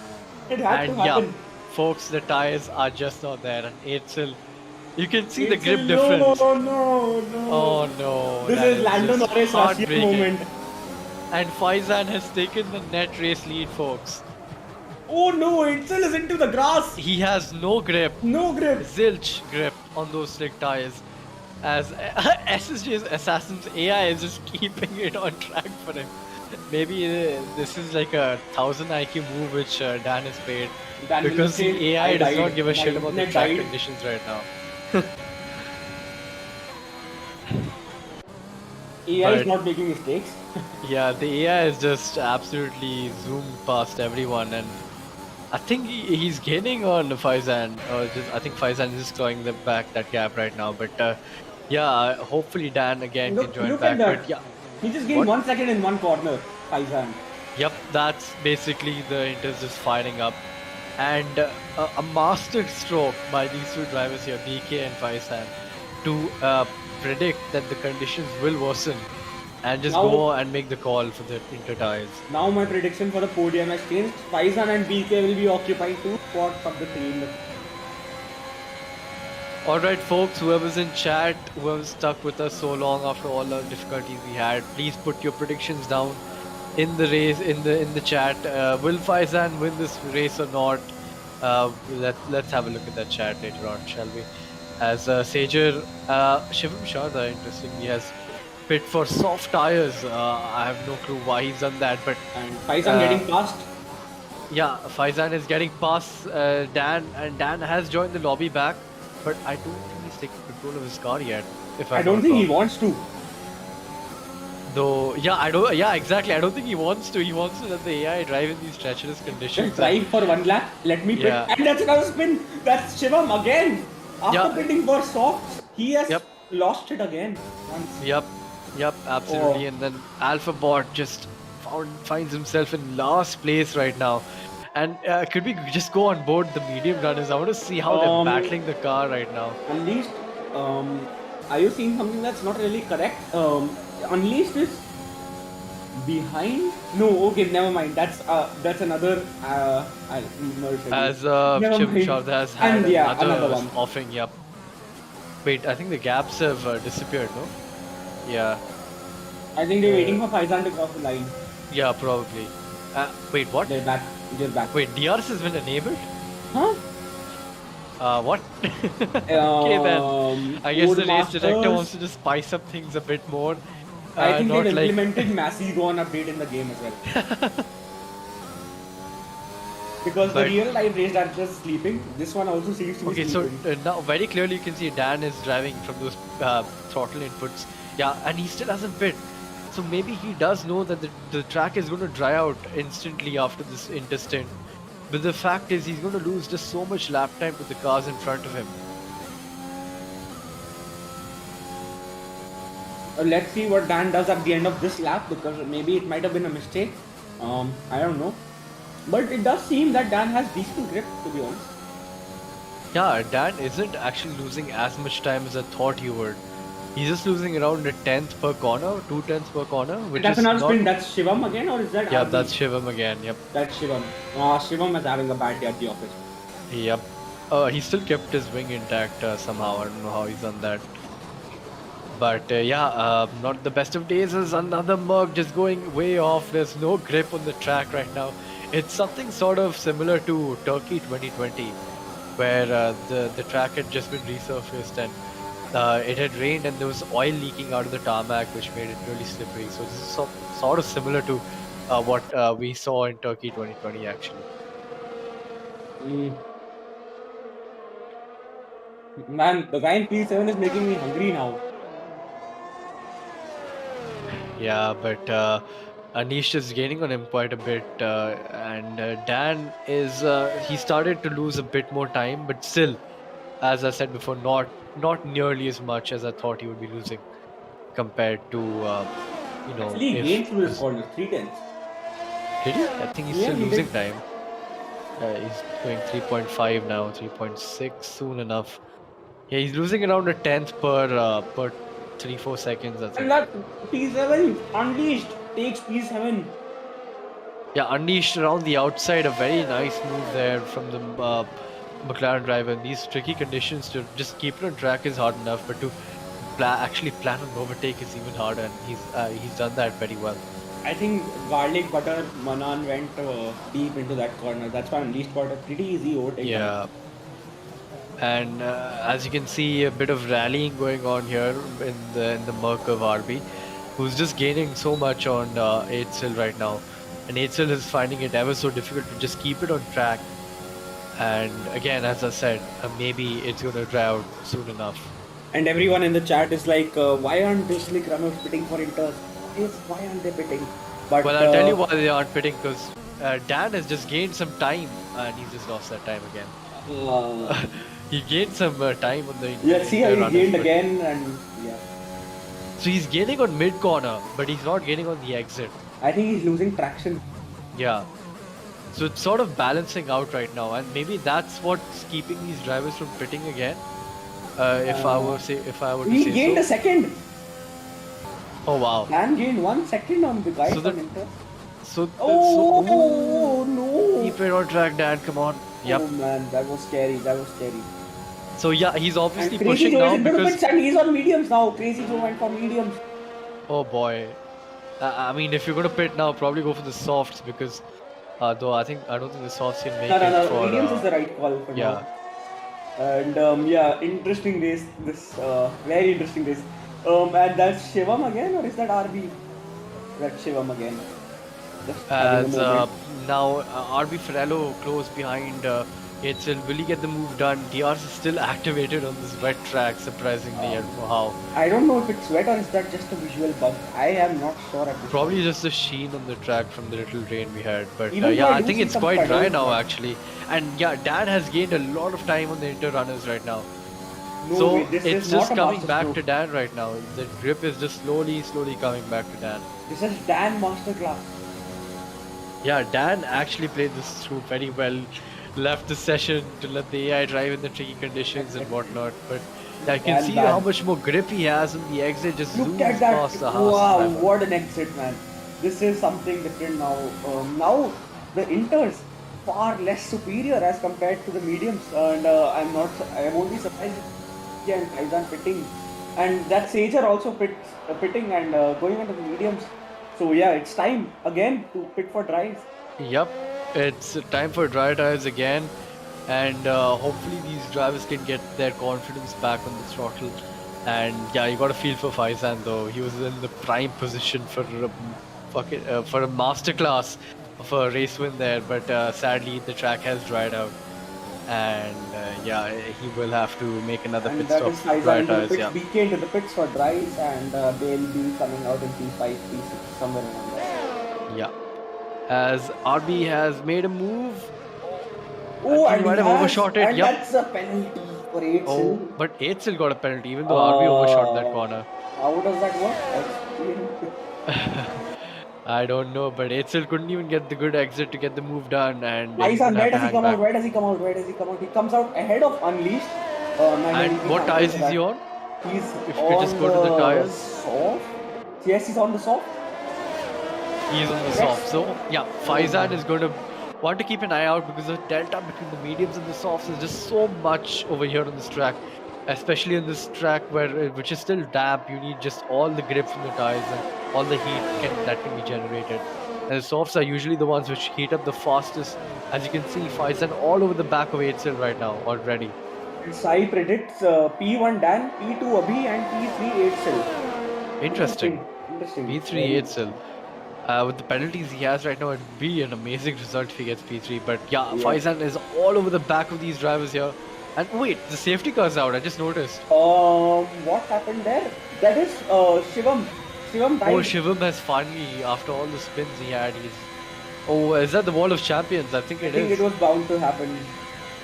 It had to And happen. yeah, folks, the tires are just not there. And Eitzel, you can see the It's grip a difference. No, no, no. Oh no! This that is Lando just Norris Russian heartbreaking. moment. And Faizan has taken the net race lead, folks. Oh no, Itzel is into the grass. He has no grip. No grip. Zilch grip on those slick tires, as SSJ's Assassin's AI is just keeping it on track for him. Maybe this is like a 1000 IQ move which Dan has paid, Dan will because say, the AI "I does died. not give a My shit about the internet track died." conditions right now. AI is But- not making mistakes. Yeah, the AI is just absolutely zoomed past everyone, and I think he's gaining on Faizan. I think Faizan is just clawing back that gap right now. But yeah, hopefully Dan again can join Look back. at that. But yeah, He just gained What? 1 second in one corner. Faizan. yep, that's basically the Inters just firing up, and a master stroke by these two drivers here, BK and Faizan, to predict that the conditions will worsen, and just Now- go and make the call for the Inter tires. Now my prediction for the podium has changed. Faizan and BK will be occupying 2 spots of the 3. Alright folks, whoever's in chat, whoever's stuck with us so long after all the difficulties we had, please put your predictions down in the race, in the chat. Will Faizan win this race or not? Let's have a look at that chat later on, shall we? As Sager, Shivam Sharda, interestingly, has pit for soft tires. I have no clue why he's done that, but And Faizan getting past. yeah, Faizan is getting past Dan, and Dan has joined the lobby back, but I don't think he's taking control of his car yet. If I I'm don't not think he wrong. wants to. Though, yeah, I don't. Yeah, exactly. I don't think he wants to. He wants to let the AI drive in these treacherous conditions. Just drive for 1 lap. Let me pit. Yeah. And that's another spin. That's Shivam again. After Yeah. pitting for softs, he has Yep. lost it again. Once. Yep, absolutely. Oh. And then AlphaBot just finds himself in last place right now. And could we just go on board the medium runners? I want to see how they're battling the car right now. Unleashed, are you seeing something that's not really correct? Unleashed is Behind? No, okay, never mind. That's another Mercedes. As Never Chim mind. Shard has had And yeah, another another one. offing. Yep. Wait, I think the gaps have disappeared. No. Yeah. I think they're waiting for Faizan to cross the line. Yeah, probably. Wait, what? They're back. They're back. Wait, DRS has been enabled? Huh? What? Okay then. I guess the race director wants to just spice up things a bit more. I think not they've like implemented Massigon update in the game as well. Because the But- real life race director is sleeping. This one also seems to be Okay, so sleeping. now very clearly you can see Dan is driving from those throttle inputs. Yeah, and he still hasn't pit. So maybe he does know that the track is going to dry out instantly after this interstint. But the fact is he's going to lose just so much lap time to the cars in front of him. Let's see what Dan does at the end of this lap, because maybe it might have been a mistake. I don't know. But it does seem that Dan has decent grip, to be honest. Yeah, Dan isn't actually losing as much time as I thought he would. He's just losing around a tenth per corner, 2/10 per corner, which That's is another not... sprint. That's Shivam again, or is that? Yeah, RB? that's Shivam again. Yep. That's Shivam. Shivam is having a bad day at the office. Yep. He still kept his wing intact somehow. I don't know how he's done that. But not the best of days. Is another Merc just going way off. There's no grip on the track right now. It's something sort of similar to Turkey 2020, where the track had just been resurfaced and it had rained and there was oil leaking out of the tarmac, which made it really slippery. So this is sort of similar to what we saw in Turkey 2020 actually. Man, the guy in P7 is making me hungry now. Yeah, but Anish is gaining on him quite a bit, and Dan is he started to lose a bit more time, but still, as I said before, not nearly as much as I thought he would be losing compared to Actually, he gained through his corner, 3/10. Did he? I think he's Yeah, still he losing did. time. He's going 3.5 now, 3.6 soon enough. Yeah, he's losing around a tenth per 3-4 seconds, I think. And that P7 unleashed takes P7. Yeah, unleashed around the outside, a very nice move there from the McLaren driver. In these tricky conditions, to just keep it on track is hard enough, but to actually plan an overtake is even harder, and he's done that very well. I think garlic butter Manan went deep into that corner. That's why Unleashed got a pretty easy overtake. Yeah. And as you can see, a bit of rallying going on here in the Merc of RB, who's just gaining so much on 8sil right now. And 8sil is finding it ever so difficult to just keep it on track. And again, as I said, maybe it's going to dry out soon enough. And everyone in the chat is like, why aren't these slick runners pitting for Inter? Why aren't they pitting? But Well, I'll tell you why they aren't pitting, because Dan has just gained some time and he's just lost that time again. He gained some time on the yeah, see how Inter he gained runners, again, and yeah. So he's gaining on mid corner, but he's not gaining on the exit. I think he's losing traction. Yeah. So it's sort of balancing out right now, and maybe that's what's keeping these drivers from pitting again. If I were to He say gained so. a second. Oh wow. Dan gained 1 second on the guy So from that- Inter. So Oh no! keep it on track, Dan. Come on. Yep. Oh man, that was scary. That was scary. So yeah, he's obviously And Crazy pushing Joe now is into the because pits and he's on mediums now. Crazy Joe went for mediums. oh boy. I mean, if you're gonna pit now, probably go for the softs because though I don't think the softs can make it No. for Mediums is the right call for yeah. now. And yeah, interesting race. This very interesting race. And that's Shivam again, or is that RB? That's Shivam again. Just having As a moment. now RB Ferrello close behind 8sil. Will he get the move done? DRS is still activated on this wet track, surprisingly. I don't know how. I don't know if it's wet or is that just a visual bug. I am not sure at this Probably point. just the sheen on the track from the little rain we had. But Even yeah, though I I do think see it's some quite dry puddles, now but- actually. And yeah, Dan has gained a lot of time on the inter runners right now. No So way, this it's is just not a coming master back stroke. to Dan right now. The grip is just slowly coming back to Dan. This is Dan Masterclass. Yeah, Dan actually played this through very well. Left the session to let the AI drive in the tricky conditions and whatnot. But I can Dan see bad. how much more grip he has on the exit. Just Look zooms at that. past the Haas Wow, driver. what an exit, man. this is something different now. Now the Inters far less superior as compared to the mediums, and I won't be surprised if India and Faizan pitting, and that Sager also pitting and going into the mediums. So yeah, it's time again to pit for drives. Yep, it's time for dry tires again, and hopefully these drivers can get their confidence back on the throttle. And yeah, you got to feel for Faizan though. He was in the prime position for for a masterclass of a race win there, but sadly the track has dried out, and yeah, he will have to make another And pit that stop is for Faizan dry into the tires. pits, Yeah. BK into the pits for drives, and they'll be coming out in P5, P6, somewhere around there. Yeah. As RB has made a move. I Oh, think he and might have overshot it. and Yep. that's a penalty for 8 Oh, still. but 8 still got a penalty, even though RB overshot that corner. How does that work? I don't know, but 8 still couldn't even get the good exit to get the move done, and he's Faizan, gonna where have to does he hang come out? back. Where does he come out? Where does he come out? He comes out ahead of Unleashed. And what tires is he on? He's If you on could just go to the tires. soft. Yes, he's on the soft. He's on the soft. So yeah, Faizan is going to want to keep an eye out because the delta between the mediums and the softs is just so much over here on this track, especially in this track which is still damp. You need just all the grip from the tires and all the heat that can be generated. And the softs are usually the ones which heat up the fastest. As you can see, Faizan all over the back of 8-Sil right now already. Sai predicts P1 Dan, P2 Abhi, and P3 8 Interesting. Interesting. P3 8-Sil. With the penalties he has right now, it'd be an amazing result if he gets P3. But yeah, Faizan is all over the back of these drivers here. And wait, the safety car's out. I just noticed. What happened there? That is Shivam. Shivam died. Oh, Shivam has finally, after all the spins he had, he's. Oh, is that the Wall of Champions? I think I it think is. it was bound to happen.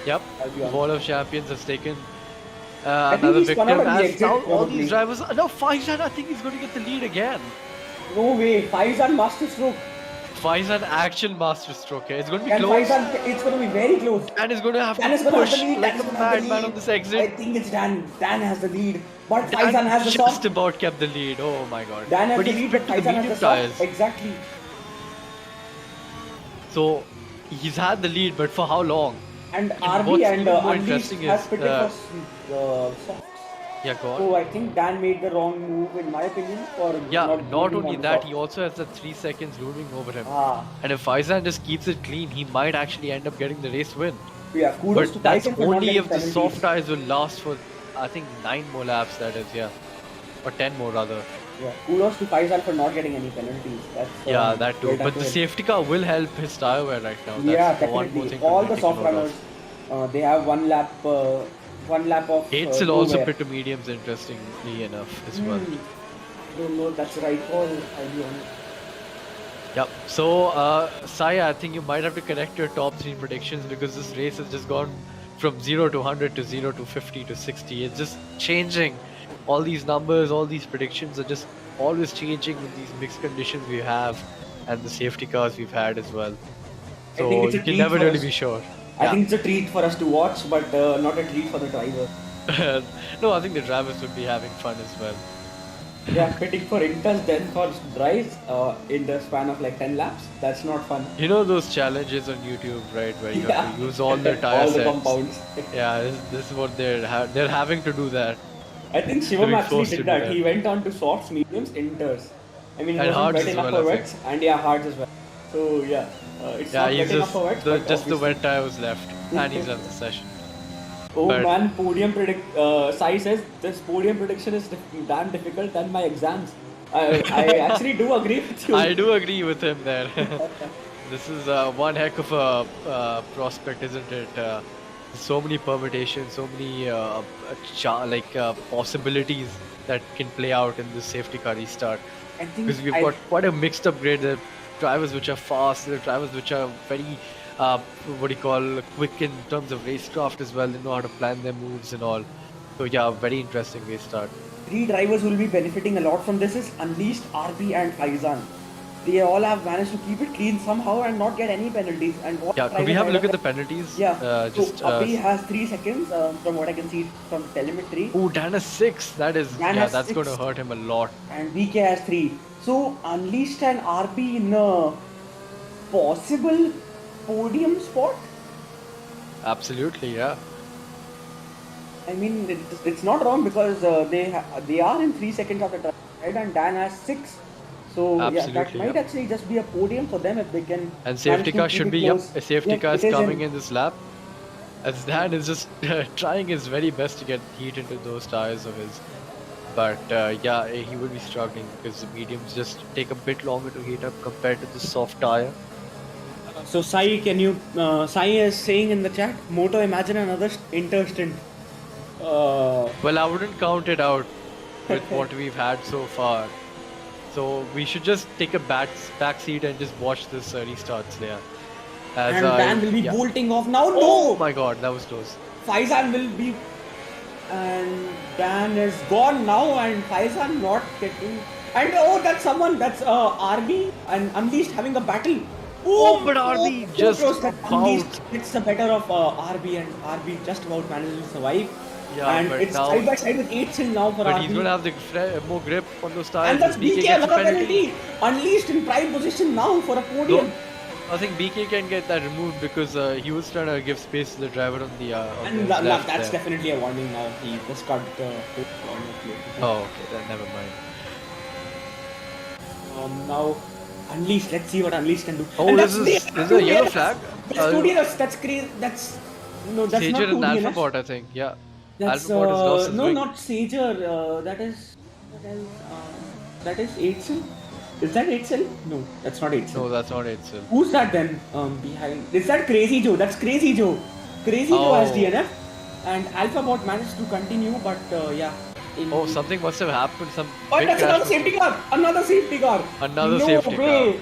Yep, I'll be the honest. Wall of Champions has taken I think another he's gone victim. out at the As exit, now all probably. these drivers. No, Faizan, I think he's going to get the lead again. No way. Faizan master stroke. Faizan action master stroke here. It's going to be And close. Faizan, it's going to be very close. Dan is going to have Dan is to going to have push the lead. like Dan is a gonna have the madman lead. on this I exit. think it's Dan. Dan has the lead. But Dan Faizan has the just soft. about kept the lead. Oh my god. Dan has But the he's lead, fit but to the Faizan has medium the tires. soft. Exactly. So he's had the lead, but for how long? And What's RB and even more Unleashed interesting has is, pitted for softs. Yeah, go on. So I think Dan made the wrong move in my opinion for Yeah, not moving only on that, the he also has that 3 seconds looming over him. Ah, And if Faizan just keeps it clean, he might actually end up getting the race win. yeah. Kudos to But that's Tyson for not only getting if the penalties. soft tires will last for, I think, 9 more laps, that is, yeah. Or 10 more, rather. Yeah. Kudos to Faizan for not getting any penalties. That's Yeah, that too. great But the ahead. safety car will help his tire wear right now. That's Yeah, the one more definitely. thing All to the take soft note of. runners, they have one lap of. 8 will also nowhere. pit to mediums, interestingly enough, as well. Don't know. That's the right call. I'll be honest. Yep. So, Sai, I think you might have to correct your top 3 predictions because this race has just gone from 0 to 100 to 0 to 50 to 60. It's just changing. All these numbers, all these predictions are just always changing with these mixed conditions we have and the safety cars we've had as well. I So think it's a you can treat never for really us. be sure. I think it's a treat for us to watch, but not a treat for the driver. No, I think the drivers would be having fun as well. Yeah, pitting for inters, then for drives in the span of like 10 laps. That's not fun. You know those challenges on YouTube, right, where you have to Yeah. use all the tire All the sets. compounds. Yeah, this is what they're having to do that. I think They're Shivam being actually forced to did do that. that. He went on to softs, mediums, inters. I mean, he And wasn't hards wet as enough well, for I wets, and yeah, hards as well. So yeah, it's Yeah, not he's wet enough just for wets, but just the obviously- wet tire was left, and he's done the session. Oh but- man, podium predict. Sai says this podium prediction is damn difficult than my exams. I actually do agree with you. I do agree with him there. This is one heck of a prospect, isn't it? So many permutations, so many possibilities that can play out in this safety car restart. I think Because we've got quite a mixed up grade. There are drivers which are fast, there are drivers which are very, quick in terms of racecraft as well. They know how to plan their moves and all. So yeah, very interesting restart. 3 drivers will be benefiting a lot from this is Unleashed, RB and Faizan. they all have managed to keep it clean somehow and not get any penalties. And what Yeah, could we have a look at the penalties? Yeah, so Just Abhi has 3 seconds from what I can see from telemetry. Oh, Dan has 6. That is, Dan yeah, has that's going to 6. hurt him a lot. And BK has 3. So Unleashed and RB in a possible podium spot? Absolutely, yeah. I mean, it's not wrong because they are in 3 seconds of the turn, right? And Dan has 6. So yeah, that Absolutely, might yeah. actually just be a podium for them if they can. And safety manage to car keep should it be, yep, close. a safety Yep, car is it is coming in this lap. As Dan is just trying his very best to get heat into those tires of his. But yeah, he will be struggling because the mediums just take a bit longer to heat up compared to the soft tire. So Sai, Sai is saying in the chat, Moto, imagine another inter stint. Well, I wouldn't count it out with what we've had so far. So we should just take a back seat and just watch this restart, Slaya. And Dan will be bolting off now. Oh No! my god, that was close. Faizan will be. And Dan is gone now, and Faizan not getting. And oh, that's someone. That's RB and Unleashed having a battle. Oh, but RB just Unleashed gets the better of RB, and RB just about manages to survive. Yeah, and but it's now, side by side with 8 now for but RB. he's gonna have the more grip on those tires. And that's BK, gets another penalty. Unleashed in prime position now for a podium. No, I think BK can get that removed because he was trying to give space to the driver on the and the left that's there. definitely a warning now. He just got the Oh, okay, then never mind. Now Unleashed. Let's see what Unleashed can do. Oh, and this is a yellow flag. That's 2DNS. That's crazy. That's not Sager and 2DNS. Alphabot, I think. Yeah. That's Alphabot is lost his no, wing. not Sager. That is 8 Is that 8 No, that's not 8 No, that's not 8 cell. Who's that then? Behind. Is that Crazy Joe? That's Crazy Joe. Crazy Joe has DNF, and Alphabot managed to continue, but yeah. Oh, something must have happened. Oh, that's another safety car. Another safety car. Another no safety way. car.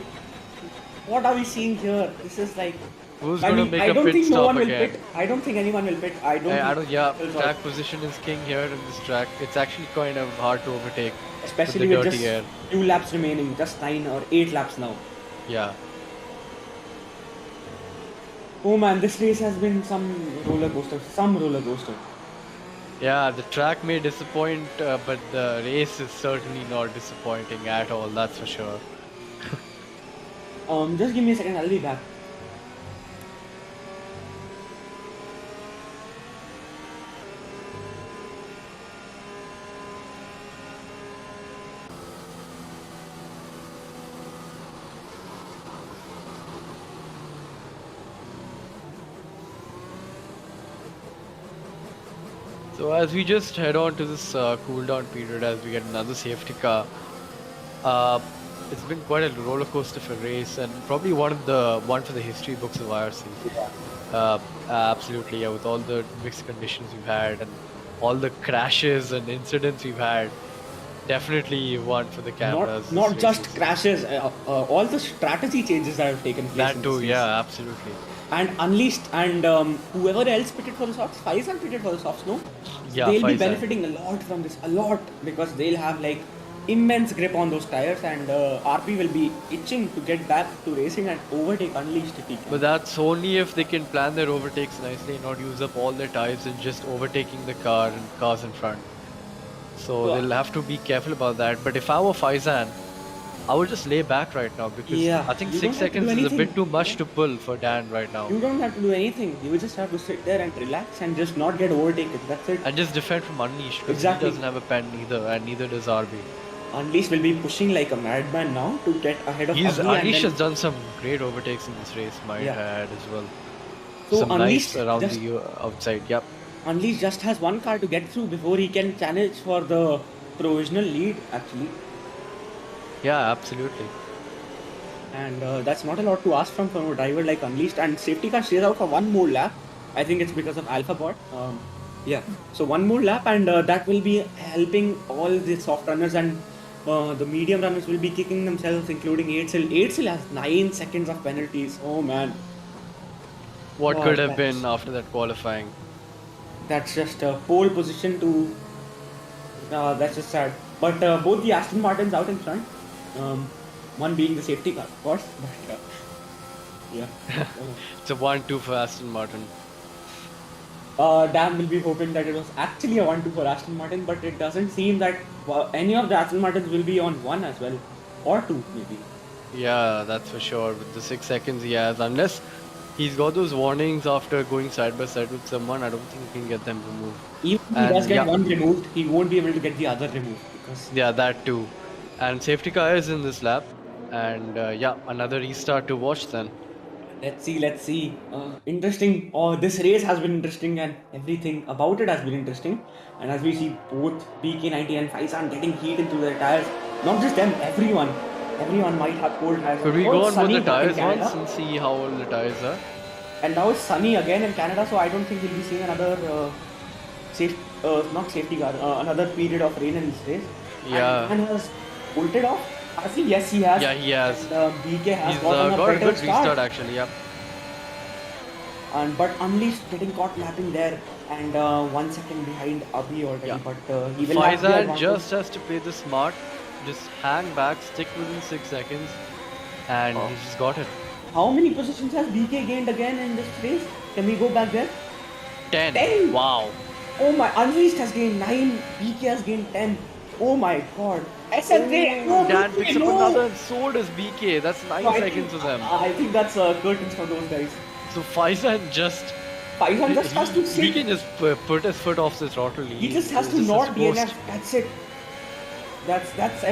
What are we seeing here? This is like. Who's I gonna mean, make I a don't pit think no stop one will again? pit. I don't think anyone will pit. I don't. Yeah, track position is king here in this track. It's actually kind of hard to overtake. Especially with just air. 2 laps remaining, just 9 or 8 laps now. Yeah. Oh man, this race has been some roller coaster. Yeah, the track may disappoint, but the race is certainly not disappointing at all, that's for sure. Just give me a second, I'll be back. So as we just head on to this cooldown period as we get another safety car, it's been quite a roller coaster of a race and probably one for the history books of IRC. Absolutely, yeah, with all the mixed conditions we've had and all the crashes and incidents we've had, definitely one for the cameras. Not just crashes, all the strategy changes that have taken place. That too, yeah, absolutely. And Unleashed and whoever else pitted for the softs, Faizan pitted for the softs, no? Yeah, they'll be Faizan. benefiting a lot from this, because they'll have like immense grip on those tires, and RP will be itching to get back to racing and overtake Unleashed if he can. But that's only if they can plan their overtakes nicely, not use up all their tires and just overtaking the car and cars in front. So they'll have to be careful about that. But if I were Faizan, I would just lay back right now because I think 6 seconds is a bit too much to pull for Dan right now. You don't have to do anything. You just have to sit there and relax and just not get overtaken. That's it. And just defend from Unleashed because he doesn't have a pen either, and neither does RB. Unleashed will be pushing like a madman now to get ahead of Unleashed has done some great overtakes in this race, might add as well. So some Unleashed nice around the outside, yep. Unleashed just has one car to get through before he can challenge for the provisional lead actually. Yeah, absolutely. And that's not a lot to ask from a driver like Unleashed, and safety car stays out for one more lap. I think it's because of Alphabot. Yeah, so one more lap, and that will be helping all the soft runners, and the medium runners will be kicking themselves, including 8 has 9 seconds of penalties. Oh man. What could have been after that qualifying? That's just a pole position to. That's just sad. But both the Aston Martins out in front. One being the safety car, of course. But yeah. It's a 1-2 for Aston Martin. Dan will be hoping that it was actually a 1-2 for Aston Martin, but it doesn't seem that any of the Aston Martins will be on 1 as well, or 2 maybe. Yeah, that's for sure. With the 6 seconds he has, unless he's got those warnings after going side by side with someone, I don't think he can get them removed. Even if he And does get yeah. one removed, he won't be able to get the other removed because Yeah, that too. And safety car is in this lap. And yeah, another restart to watch then. let's see. Interesting. Oh, this race has been interesting, and everything about it has been interesting. And as we see both BK90 and Faizan getting heat into their tires, not just them, everyone might have cold tires. Could we Oh, go it's on with sunny the tires in Canada. once and see how old the tires are? And now it's sunny again in Canada, so I don't think we'll be seeing another not safety car, another period of rain in this race. Yeah. And has bolted off. Has he? Yes, he has. Yeah, he has. And, BK has He's gotten got a better good start. restart actually, yeah. But Unleashed getting caught lapping there and 1 second behind Abhi already. Yeah. But he will have the Faizan advantage. just has to play this smart, just hang back, stick within 6 seconds, and he's just got it. How many positions has BK gained again in this race? Can we go back there? 10. 10. Wow. Oh my, Unleashed has gained 9, BK has gained 10. Oh my god. SLJ, no, Dan BK, picks up no. another, and so does BK. That's 9 No, seconds for them. I think that's curtains for those guys. So Faizan just... Faizan just has to sit. BK just put his foot off the throttle. He just has to not DNF. That's it. That's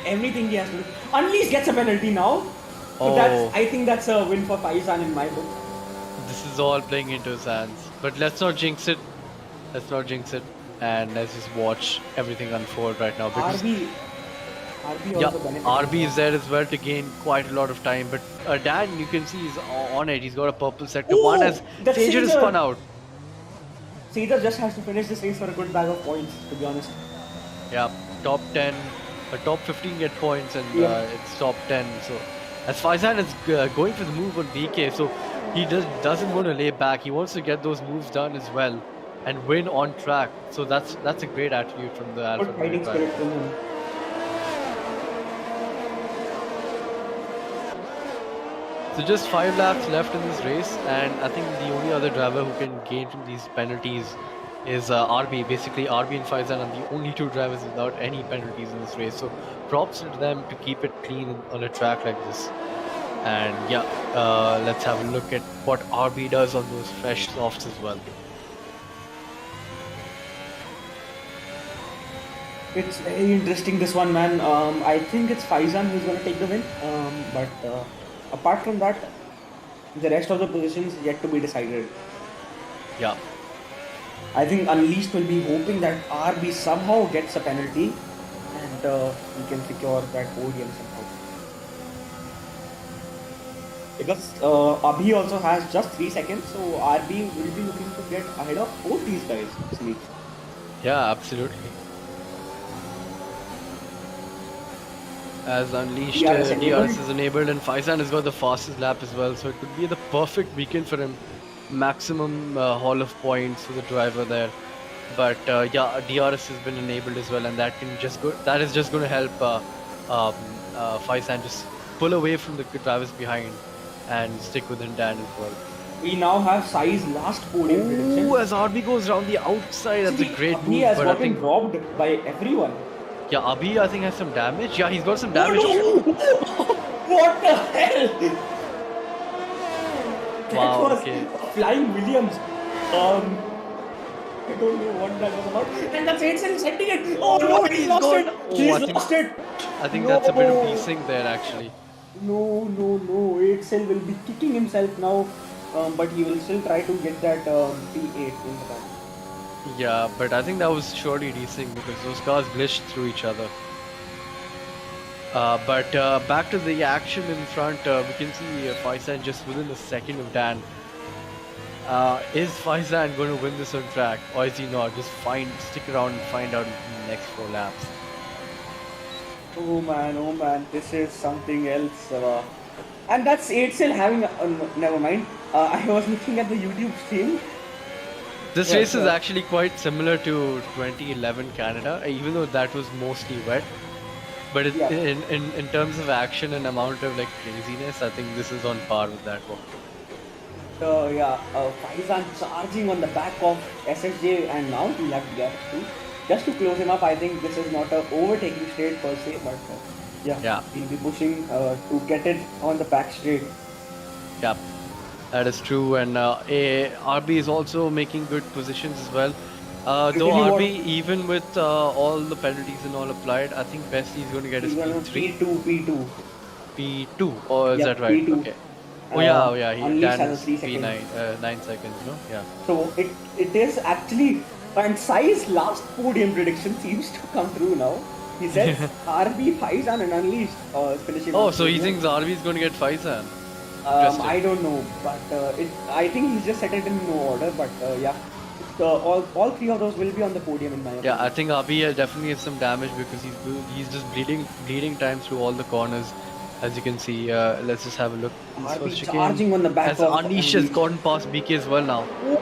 everything he has to do. Unleashed gets a penalty now. So I think that's a win for Faizan in my book. This is all playing into his hands. But let's not jinx it. And let's just watch everything unfold right now. Because RB yeah, also benefited. RB is there as well to gain quite a lot of time. But Dan, you can see he's on it. He's got a purple sector. Ooh, One as that's Sager is Caesar. spun out. Caesar just has to finish this race for a good bag of points, to be honest. Yeah, top 10, top 15 get points, and it's top 10. So as Faizan is going for the move on BK, so he doesn't want to lay back. He wants to get those moves done as well and win on track. So that's a great attribute from the Alpha Good fighting driver. spirit from him. So just 5 laps left in this race, and I think the only other driver who can gain from these penalties is RB. Basically, RB and Faizan are the only 2 drivers without any penalties in this race. So props to them to keep it clean on a track like this. And yeah, let's have a look at what RB does on those fresh softs as well. It's very interesting, this one, man. I think it's Faizan who's going to take the win. But apart from that, the rest of the positions yet to be decided. Yeah. I think Unleashed will be hoping that RB somehow gets a penalty and he can secure that podium somehow. Because Abhi also has just 3 seconds, so RB will be looking to get ahead of both these guys, actually. Yeah, absolutely. As Unleashed, DRS is enabled, and Faizan has got the fastest lap as well, so it could be the perfect weekend for him. Maximum haul of points for the driver there. But yeah, DRS has been enabled as well, and that is just going to help Faizan just pull away from the drivers behind and stick within Dan as well. We now have Sai's last podium prediction. Ooh, as RB goes around the outside, that's a great move. He has But I gotten think, robbed by everyone. yeah, Abhi I think has some damage. Yeah, he's got some damage. What the hell? That Wow, was okay. Flying Williams. I don't know what that was about. And that's Aidsel sending it. Oh no, he's lost gone. it. Oh, He's lost it. I think that's a bit of desync there actually. No. Aidsel will be kicking himself now. But he will still try to get that P8 in the back. Yeah, but I think that was surely desync because those cars glitched through each other. But back to the action in front, we can see Faizan just within a second of Dan. Is Faizan going to win this on track, or is he not? Just stick around and find out in the next 4 laps. Oh man, this is something else. And that's Aidsel having never mind. I was looking at the YouTube stream. This race is actually quite similar to 2011 Canada, even though that was mostly wet. But Yeah. in terms of action and amount of like craziness, I think this is on par with that one. Faizan charging on the back of SSJ, and now he'll have DRS2. Just to close him up, I think this is not a overtaking straight per se, but Yeah. he'll be pushing to get it on the back straight. Yeah, that is true. And RB is also making good positions as well. Though tell you what- RB, even with all the penalties and all applied, I think best he's going to get his He's gonna P3, P2. P2, or is Yeah, that right? P2. Okay. Oh yeah, he Unleash Dan has a is 3 P9, seconds. 9 seconds, no? Yeah. So it is actually, and Sai's last podium prediction seems to come true now. He says RB, Faizan and Unleashed finishing. Oh, on so he podium. thinks RB is going to get Faizan. Interesting. I don't know, but I think he's just set it in no order. But all three of those will be on the podium in my opinion. Yeah, I think RB definitely has some damage because he's just bleeding time through all the corners. As you can see, let's just have a look. His RB first chicane charging on the back as of Unleashed has gotten past BK as well now. Oh,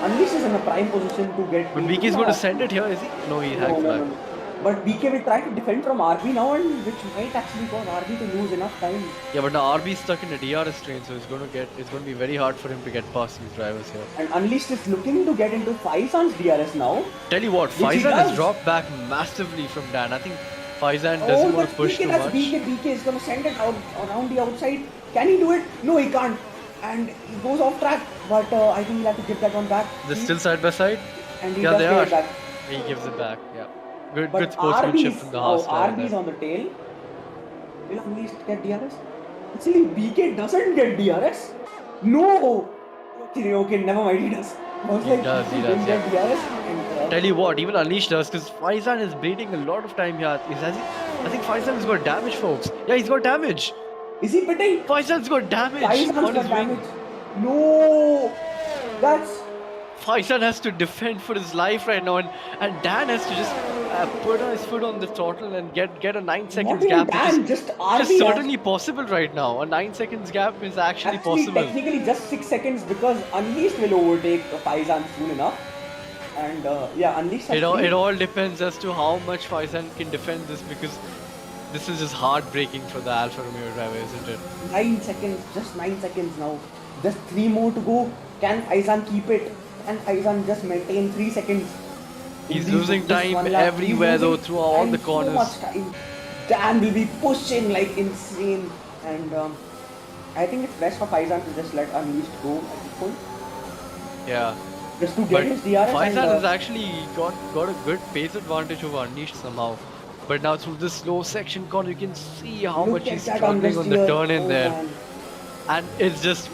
Unleashed is in a prime position to get. But P2 BK is going to now. send it here, is he? No, he No, hacks no, back. no, no. But BK will try to defend from RB now, and which might actually cause RB to lose enough time. Yeah, but now RB is stuck in a DRS train, so it's going to be very hard for him to get past these drivers here. And Unleashed is looking to get into Faizan's DRS now. Tell you what, Which he Faizan has does. dropped back massively from Dan. I think Faizan doesn't want to push too much. BK is going to send it out around the outside. Can he do it? No, he can't. And he goes off track, but I think he'll have to give that one back. They're still side by side? And he Yeah, does they get are. it back. He gives it back, yeah. Good But sportsmanship RB's, from the house. RB's on the tail. Will Unleashed get DRS? Actually, BK doesn't get DRS. No! Okay, never mind, he does. I was He like, does, he didn't does, get DRS. And, Tell you what, even Unleashed does, because Faizan is bleeding a lot of time here. I think Faizan has got damage, folks. Yeah, he's got damage. is he pitting? Faizan's got damage Faizan's on got his wing. damage. No! That's... Faizan has to defend for his life right now, and Dan has to just put his foot on the throttle and get a 9 seconds Not even gap. Which Dan, is just RB just has- certainly possible right now. A 9 seconds gap is actually possible. technically just 6 seconds because Unleashed will overtake Faizan soon enough. And Unleashed has It all, three. it all depends as to how much Faizan can defend this, because this is just heartbreaking for the Alfa Romeo driver, isn't it? 9 seconds, just 9 seconds now. Just 3 more to go. Can Faizan keep it? Can Faizan just maintain 3 seconds? He's in losing this time one lap? everywhere He's though, losing through all the time, corners. So much time. Dan will be pushing like insane, and I think it's best for Faizan to just let Unleashed go at this point. Yeah. Just to get But his DRS. Faizan and, has actually got a good pace advantage over Unleashed somehow. But now through this slow section corner, you can see how look much at he's that struggling on the understeer. turn in Oh, there. man. And it's just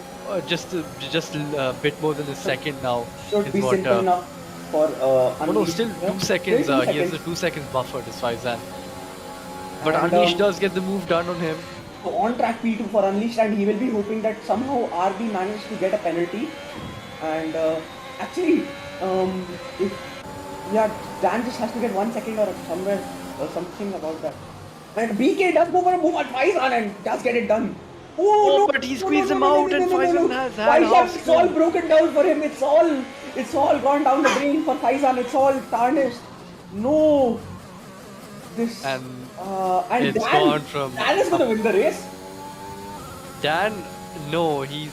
a bit more than a second now. Should is be what, simple enough for Oh no, Unleashed. still Yeah, 2 seconds. still 2 He has a seconds. 2 seconds buffer to Faizan. But And, Unleashed does get the move done on him. So on track P2 for Unleashed, and he will be hoping that somehow RB managed to get a penalty. And actually, Dan just has to get 1 second or somewhere or something about that. And BK does go for a move at Faizan and does get it done. Oh, no! but he squeezed him out and Faizan has had Faizan, half it's all spin. broken down for him. It's all gone down the drain for Faizan. It's all tarnished. No! This And and it's Dan, gone from- Dan is gonna win the race. Dan, no, he's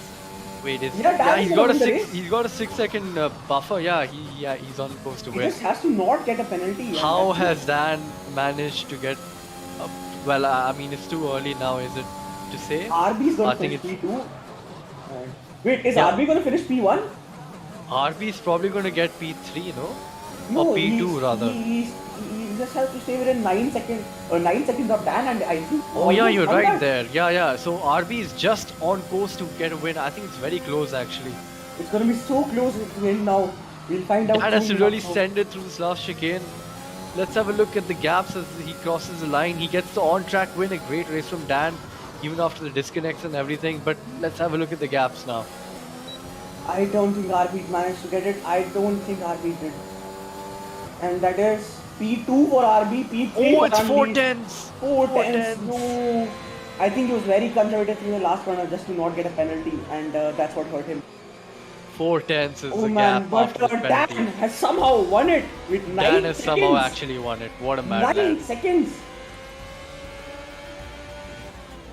wait, is Yeah, Dan is he's gonna got a win the 6 race. he's got a 6 second buffer. He's on course to He win. just has to not get a penalty. and How that's it. has Dan managed to get? Well, I mean, it's too early now, is it, to say? RB is I gonna think finish P2? Wait, is Yeah. RB gonna finish P1? RB is probably going to get P3, no? No, Or P2 rather. He just has to stay within 9 seconds, 9 seconds of Dan, and I think. Oh yeah, almost you're done right that. there. Yeah. So RB is just on course to get a win. I think it's very close actually. It's gonna be so close to win now. We'll find out. Dan has to soon really enough. send it through this last chicane. Let's have a look at the gaps as he crosses the line. He gets the on-track win, a great race from Dan, even after the disconnects and everything. But let's have a look at the gaps now. I don't think RB managed to get it. I don't think RB did. And that is P2 for RB, P3 Oh, for it's Unleashed. 4 tenths. 4 4 tenths. tenths. No. I think he was very conservative in the last corner just to not get a penalty, and that's what hurt him. 4/10 is Oh the man, gap but after the Dan penalty. has somehow won it with 9 Dan has seconds. somehow actually won it. What a mad 9 lad. seconds.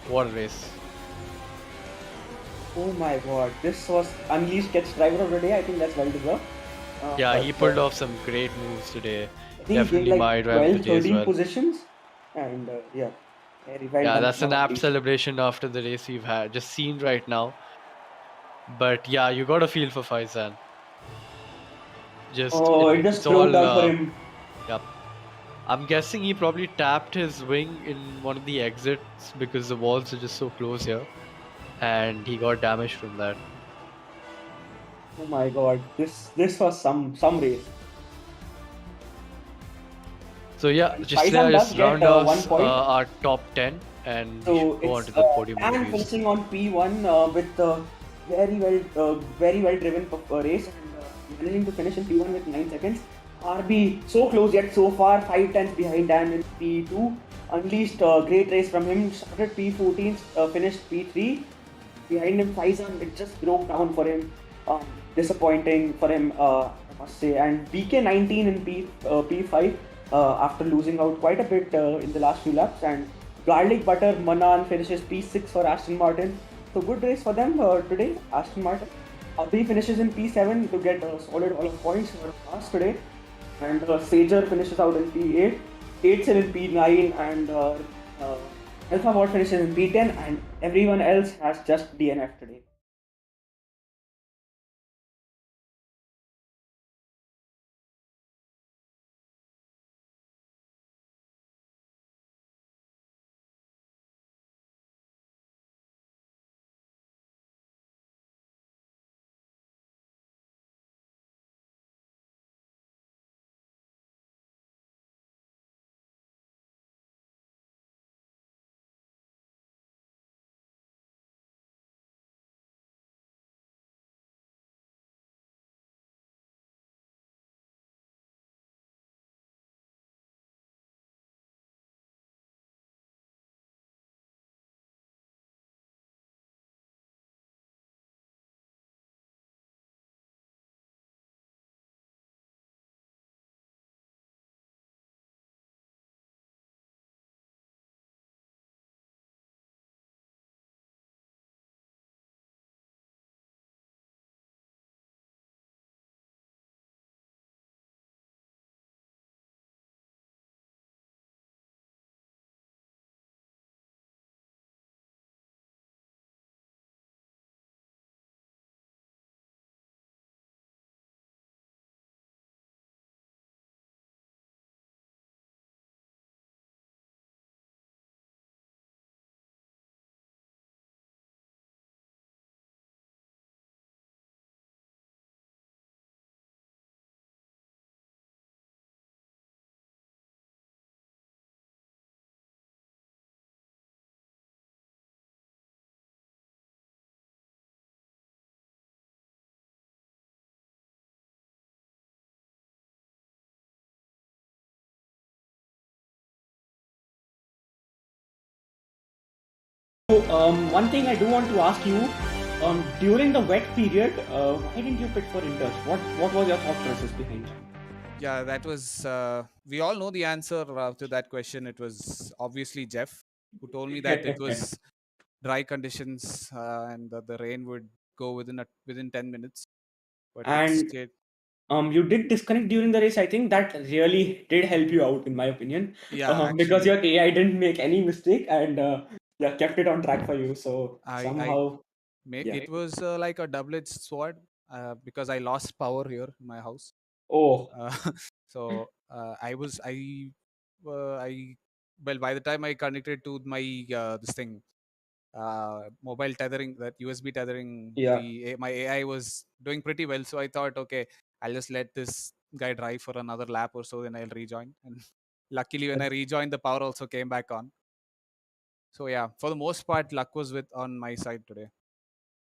What a race. Oh my god, this was Unleashed gets driver of the day. I think that's well deserved. Yeah, he But, pulled off some great moves today. I think he gained Definitely my like drive of the 12, day as 13 well. positions. And yeah, very well Yeah, done that's from an apt Unleashed. celebration after the race we've had just seen right now. But yeah, you got to feel for Faizan. It just it's broke all down for him. Yep. I'm guessing he probably tapped his wing in one of the exits because the walls are just so close here, and he got damaged from that. Oh my god, this was some race. So yeah, just Faizan does just get round 1 us point. our top 10, and we So should go on it's to the podium Dan reviews. finishing on P1 with very well driven race and managing to finish in P1 with 9 seconds. RB so close yet so far, 5/10 behind Dan in P2. Unleashed great race from him. Started P14, finished P3. Behind him, Faizan, it just broke down for him. Disappointing for him, I must say. And BK19 in P5 after losing out quite a bit in the last few laps. And Garlic Butter Manan finishes P6 for Aston Martin. So good race for them today, Aston Martin. Abhi finishes in P7 to get a solid all of points for us today. And Sager finishes out in P8. Aidsel in P9 and Alpha Bot finishes in P10 and everyone else has just DNF today. So one thing I do want to ask you, during the wet period, why didn't you pick for Inters? What was your thought process behind it? Yeah, that was. We all know the answer to that question. It was obviously Jeff who told me that it was dry conditions and the rain would go within 10 minutes. But it And stayed. you did disconnect during the race. I think that really did help you out, in my opinion. Yeah, Because actually, your AI didn't make any mistake and yeah, kept it on track for you. So I somehow, yeah. it was like a double-edged sword because I lost power here in my house. Oh, So I well, by the time I connected to my this thing mobile tethering, that USB tethering, yeah. my AI was doing pretty well. So I thought, okay, I'll just let this guy drive for another lap or so, then I'll rejoin. And luckily, when I rejoined, the power also came back on. So yeah, for the most part, luck was on my side today.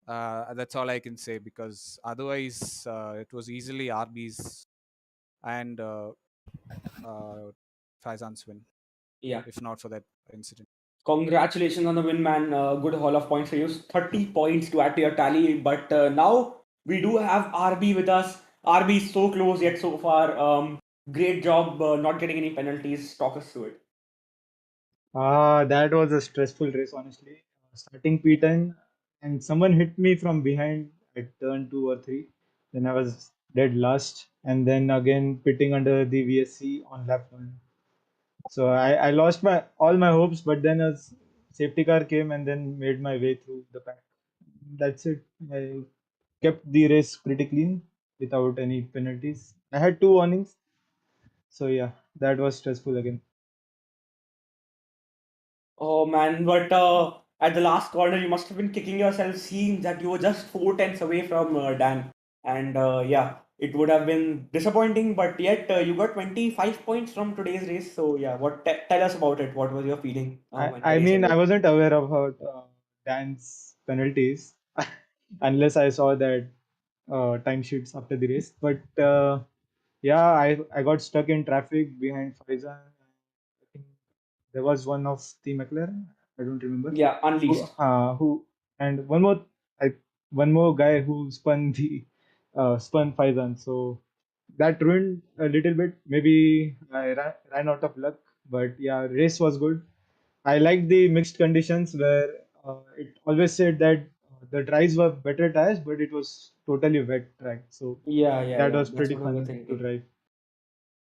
That's all I can say, because otherwise it was easily RB's and Faizan's win, Yeah. if not for that incident. Congratulations on the win, man. Good haul of points for you. 30 points to add to your tally. But now We do have RB with us. RB is so close yet so far. Great job not getting any penalties. Talk us through it. That was a stressful race, honestly. Starting P10, and someone hit me from behind at turn 2 or 3. Then I was dead last, and then again pitting under the VSC on lap 1. So I lost my all my hopes, but then a safety car came and then made my way through the pack. That's it. I kept the race pretty clean without any penalties. I had 2 warnings, so yeah, that was stressful again. Oh man, but at the last corner, you must have been kicking yourself, seeing that you were just 4 tenths away from Dan. And yeah, it would have been disappointing, but yet you got 25 points from today's race. So yeah, tell us about it. What was your feeling when the I race mean, ended? I wasn't aware about Dan's penalties unless I saw that timesheets after the race. But yeah, I got stuck in traffic behind Faizan. I think there was one of the McLaren. I don't remember Yeah, who, unleashed. and I, one more guy who spun Faizan. So that ruined a little bit. Maybe I ran out of luck. But yeah, race was good. I like the mixed conditions where it always said that the dries were better tires, but it was totally wet track. So Yeah, yeah, that yeah. was That's pretty what we were fun to thinking. drive.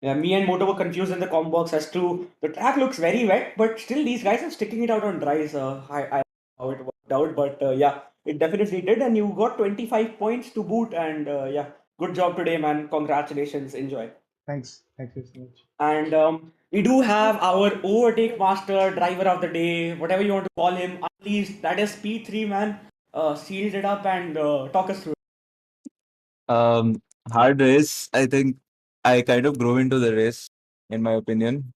Yeah, me and Moto were confused in the com box as to the track looks very wet, but still these guys are sticking it out on dries. I how it worked out, but yeah, it definitely did, and you got 25 points to boot, and yeah, good job today, man. Congratulations, enjoy. Thank you so much. And we do have our overtake master, driver of the day, whatever you want to call him. At least that is P3, man. Sealed it up and talk us through. Um, Hard race. I think I kind of grew into the race, in my opinion.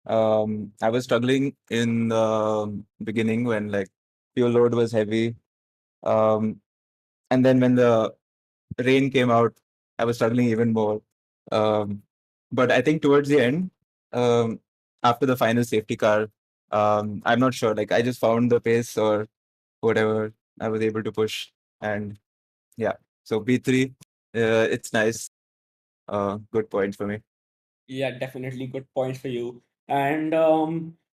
I was struggling in the beginning when like fuel load was heavy. Um, and then when the rain came out, I was struggling even more. Um, but I think towards the end, um, after the final safety car, I'm not sure. Like I just found the pace or whatever I was able to push, and yeah. So B3, it's nice. Good point for me. Yeah, definitely good points for you. And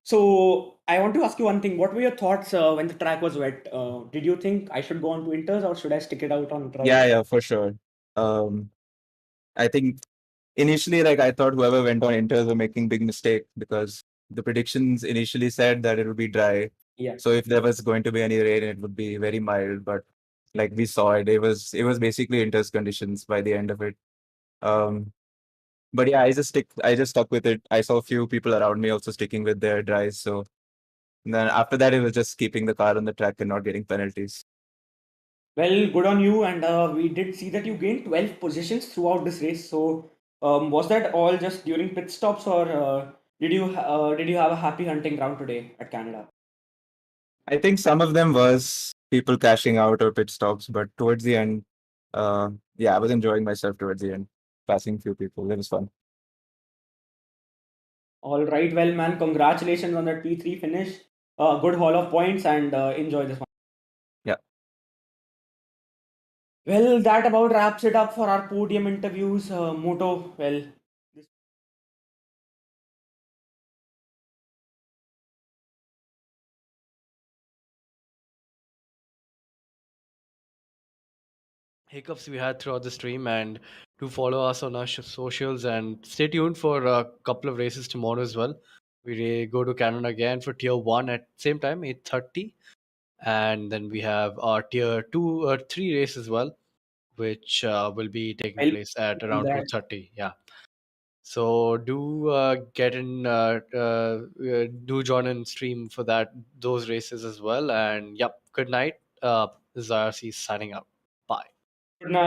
so I want to ask you one thing. What were your thoughts when the track was wet? Did you think I should go on to inters or should I stick it out on dry? Yeah, for sure. Um, I think initially, like I thought whoever went on inters were making big mistake because the predictions initially said that it would be dry. Yeah. So if there was going to be any rain, it would be very mild. But like we saw it, it was basically inters conditions by the end of it. Um, but yeah, I just stuck with it. I saw a few people around me also sticking with their dries. So then after that, it was just keeping the car on the track and not getting penalties. Well, good on you. And we did see that you gained 12 positions throughout this race. So was that all just during pit stops or did you have a happy hunting ground today at Canada? I think some of them was people cashing out or pit stops, but towards the end, yeah, I was enjoying myself towards the end, passing few people. It was fun. All right, well, man, congratulations on that P3 finish. Good haul of points and enjoy this one. Yeah. Well, that about wraps it up for our podium interviews. Moto, well, this hiccups we had throughout the stream, and do follow us on our socials and stay tuned for a couple of races tomorrow as well. Go to Canada again for tier 1 at same time 8:30, and then we have our tier 2 or 3 race as well, which will be taking well, place at on around that. 2:30. Yeah, so do get in do join in stream for those races as well. And yep, good night. This is IRC signing out. Bye. Good night.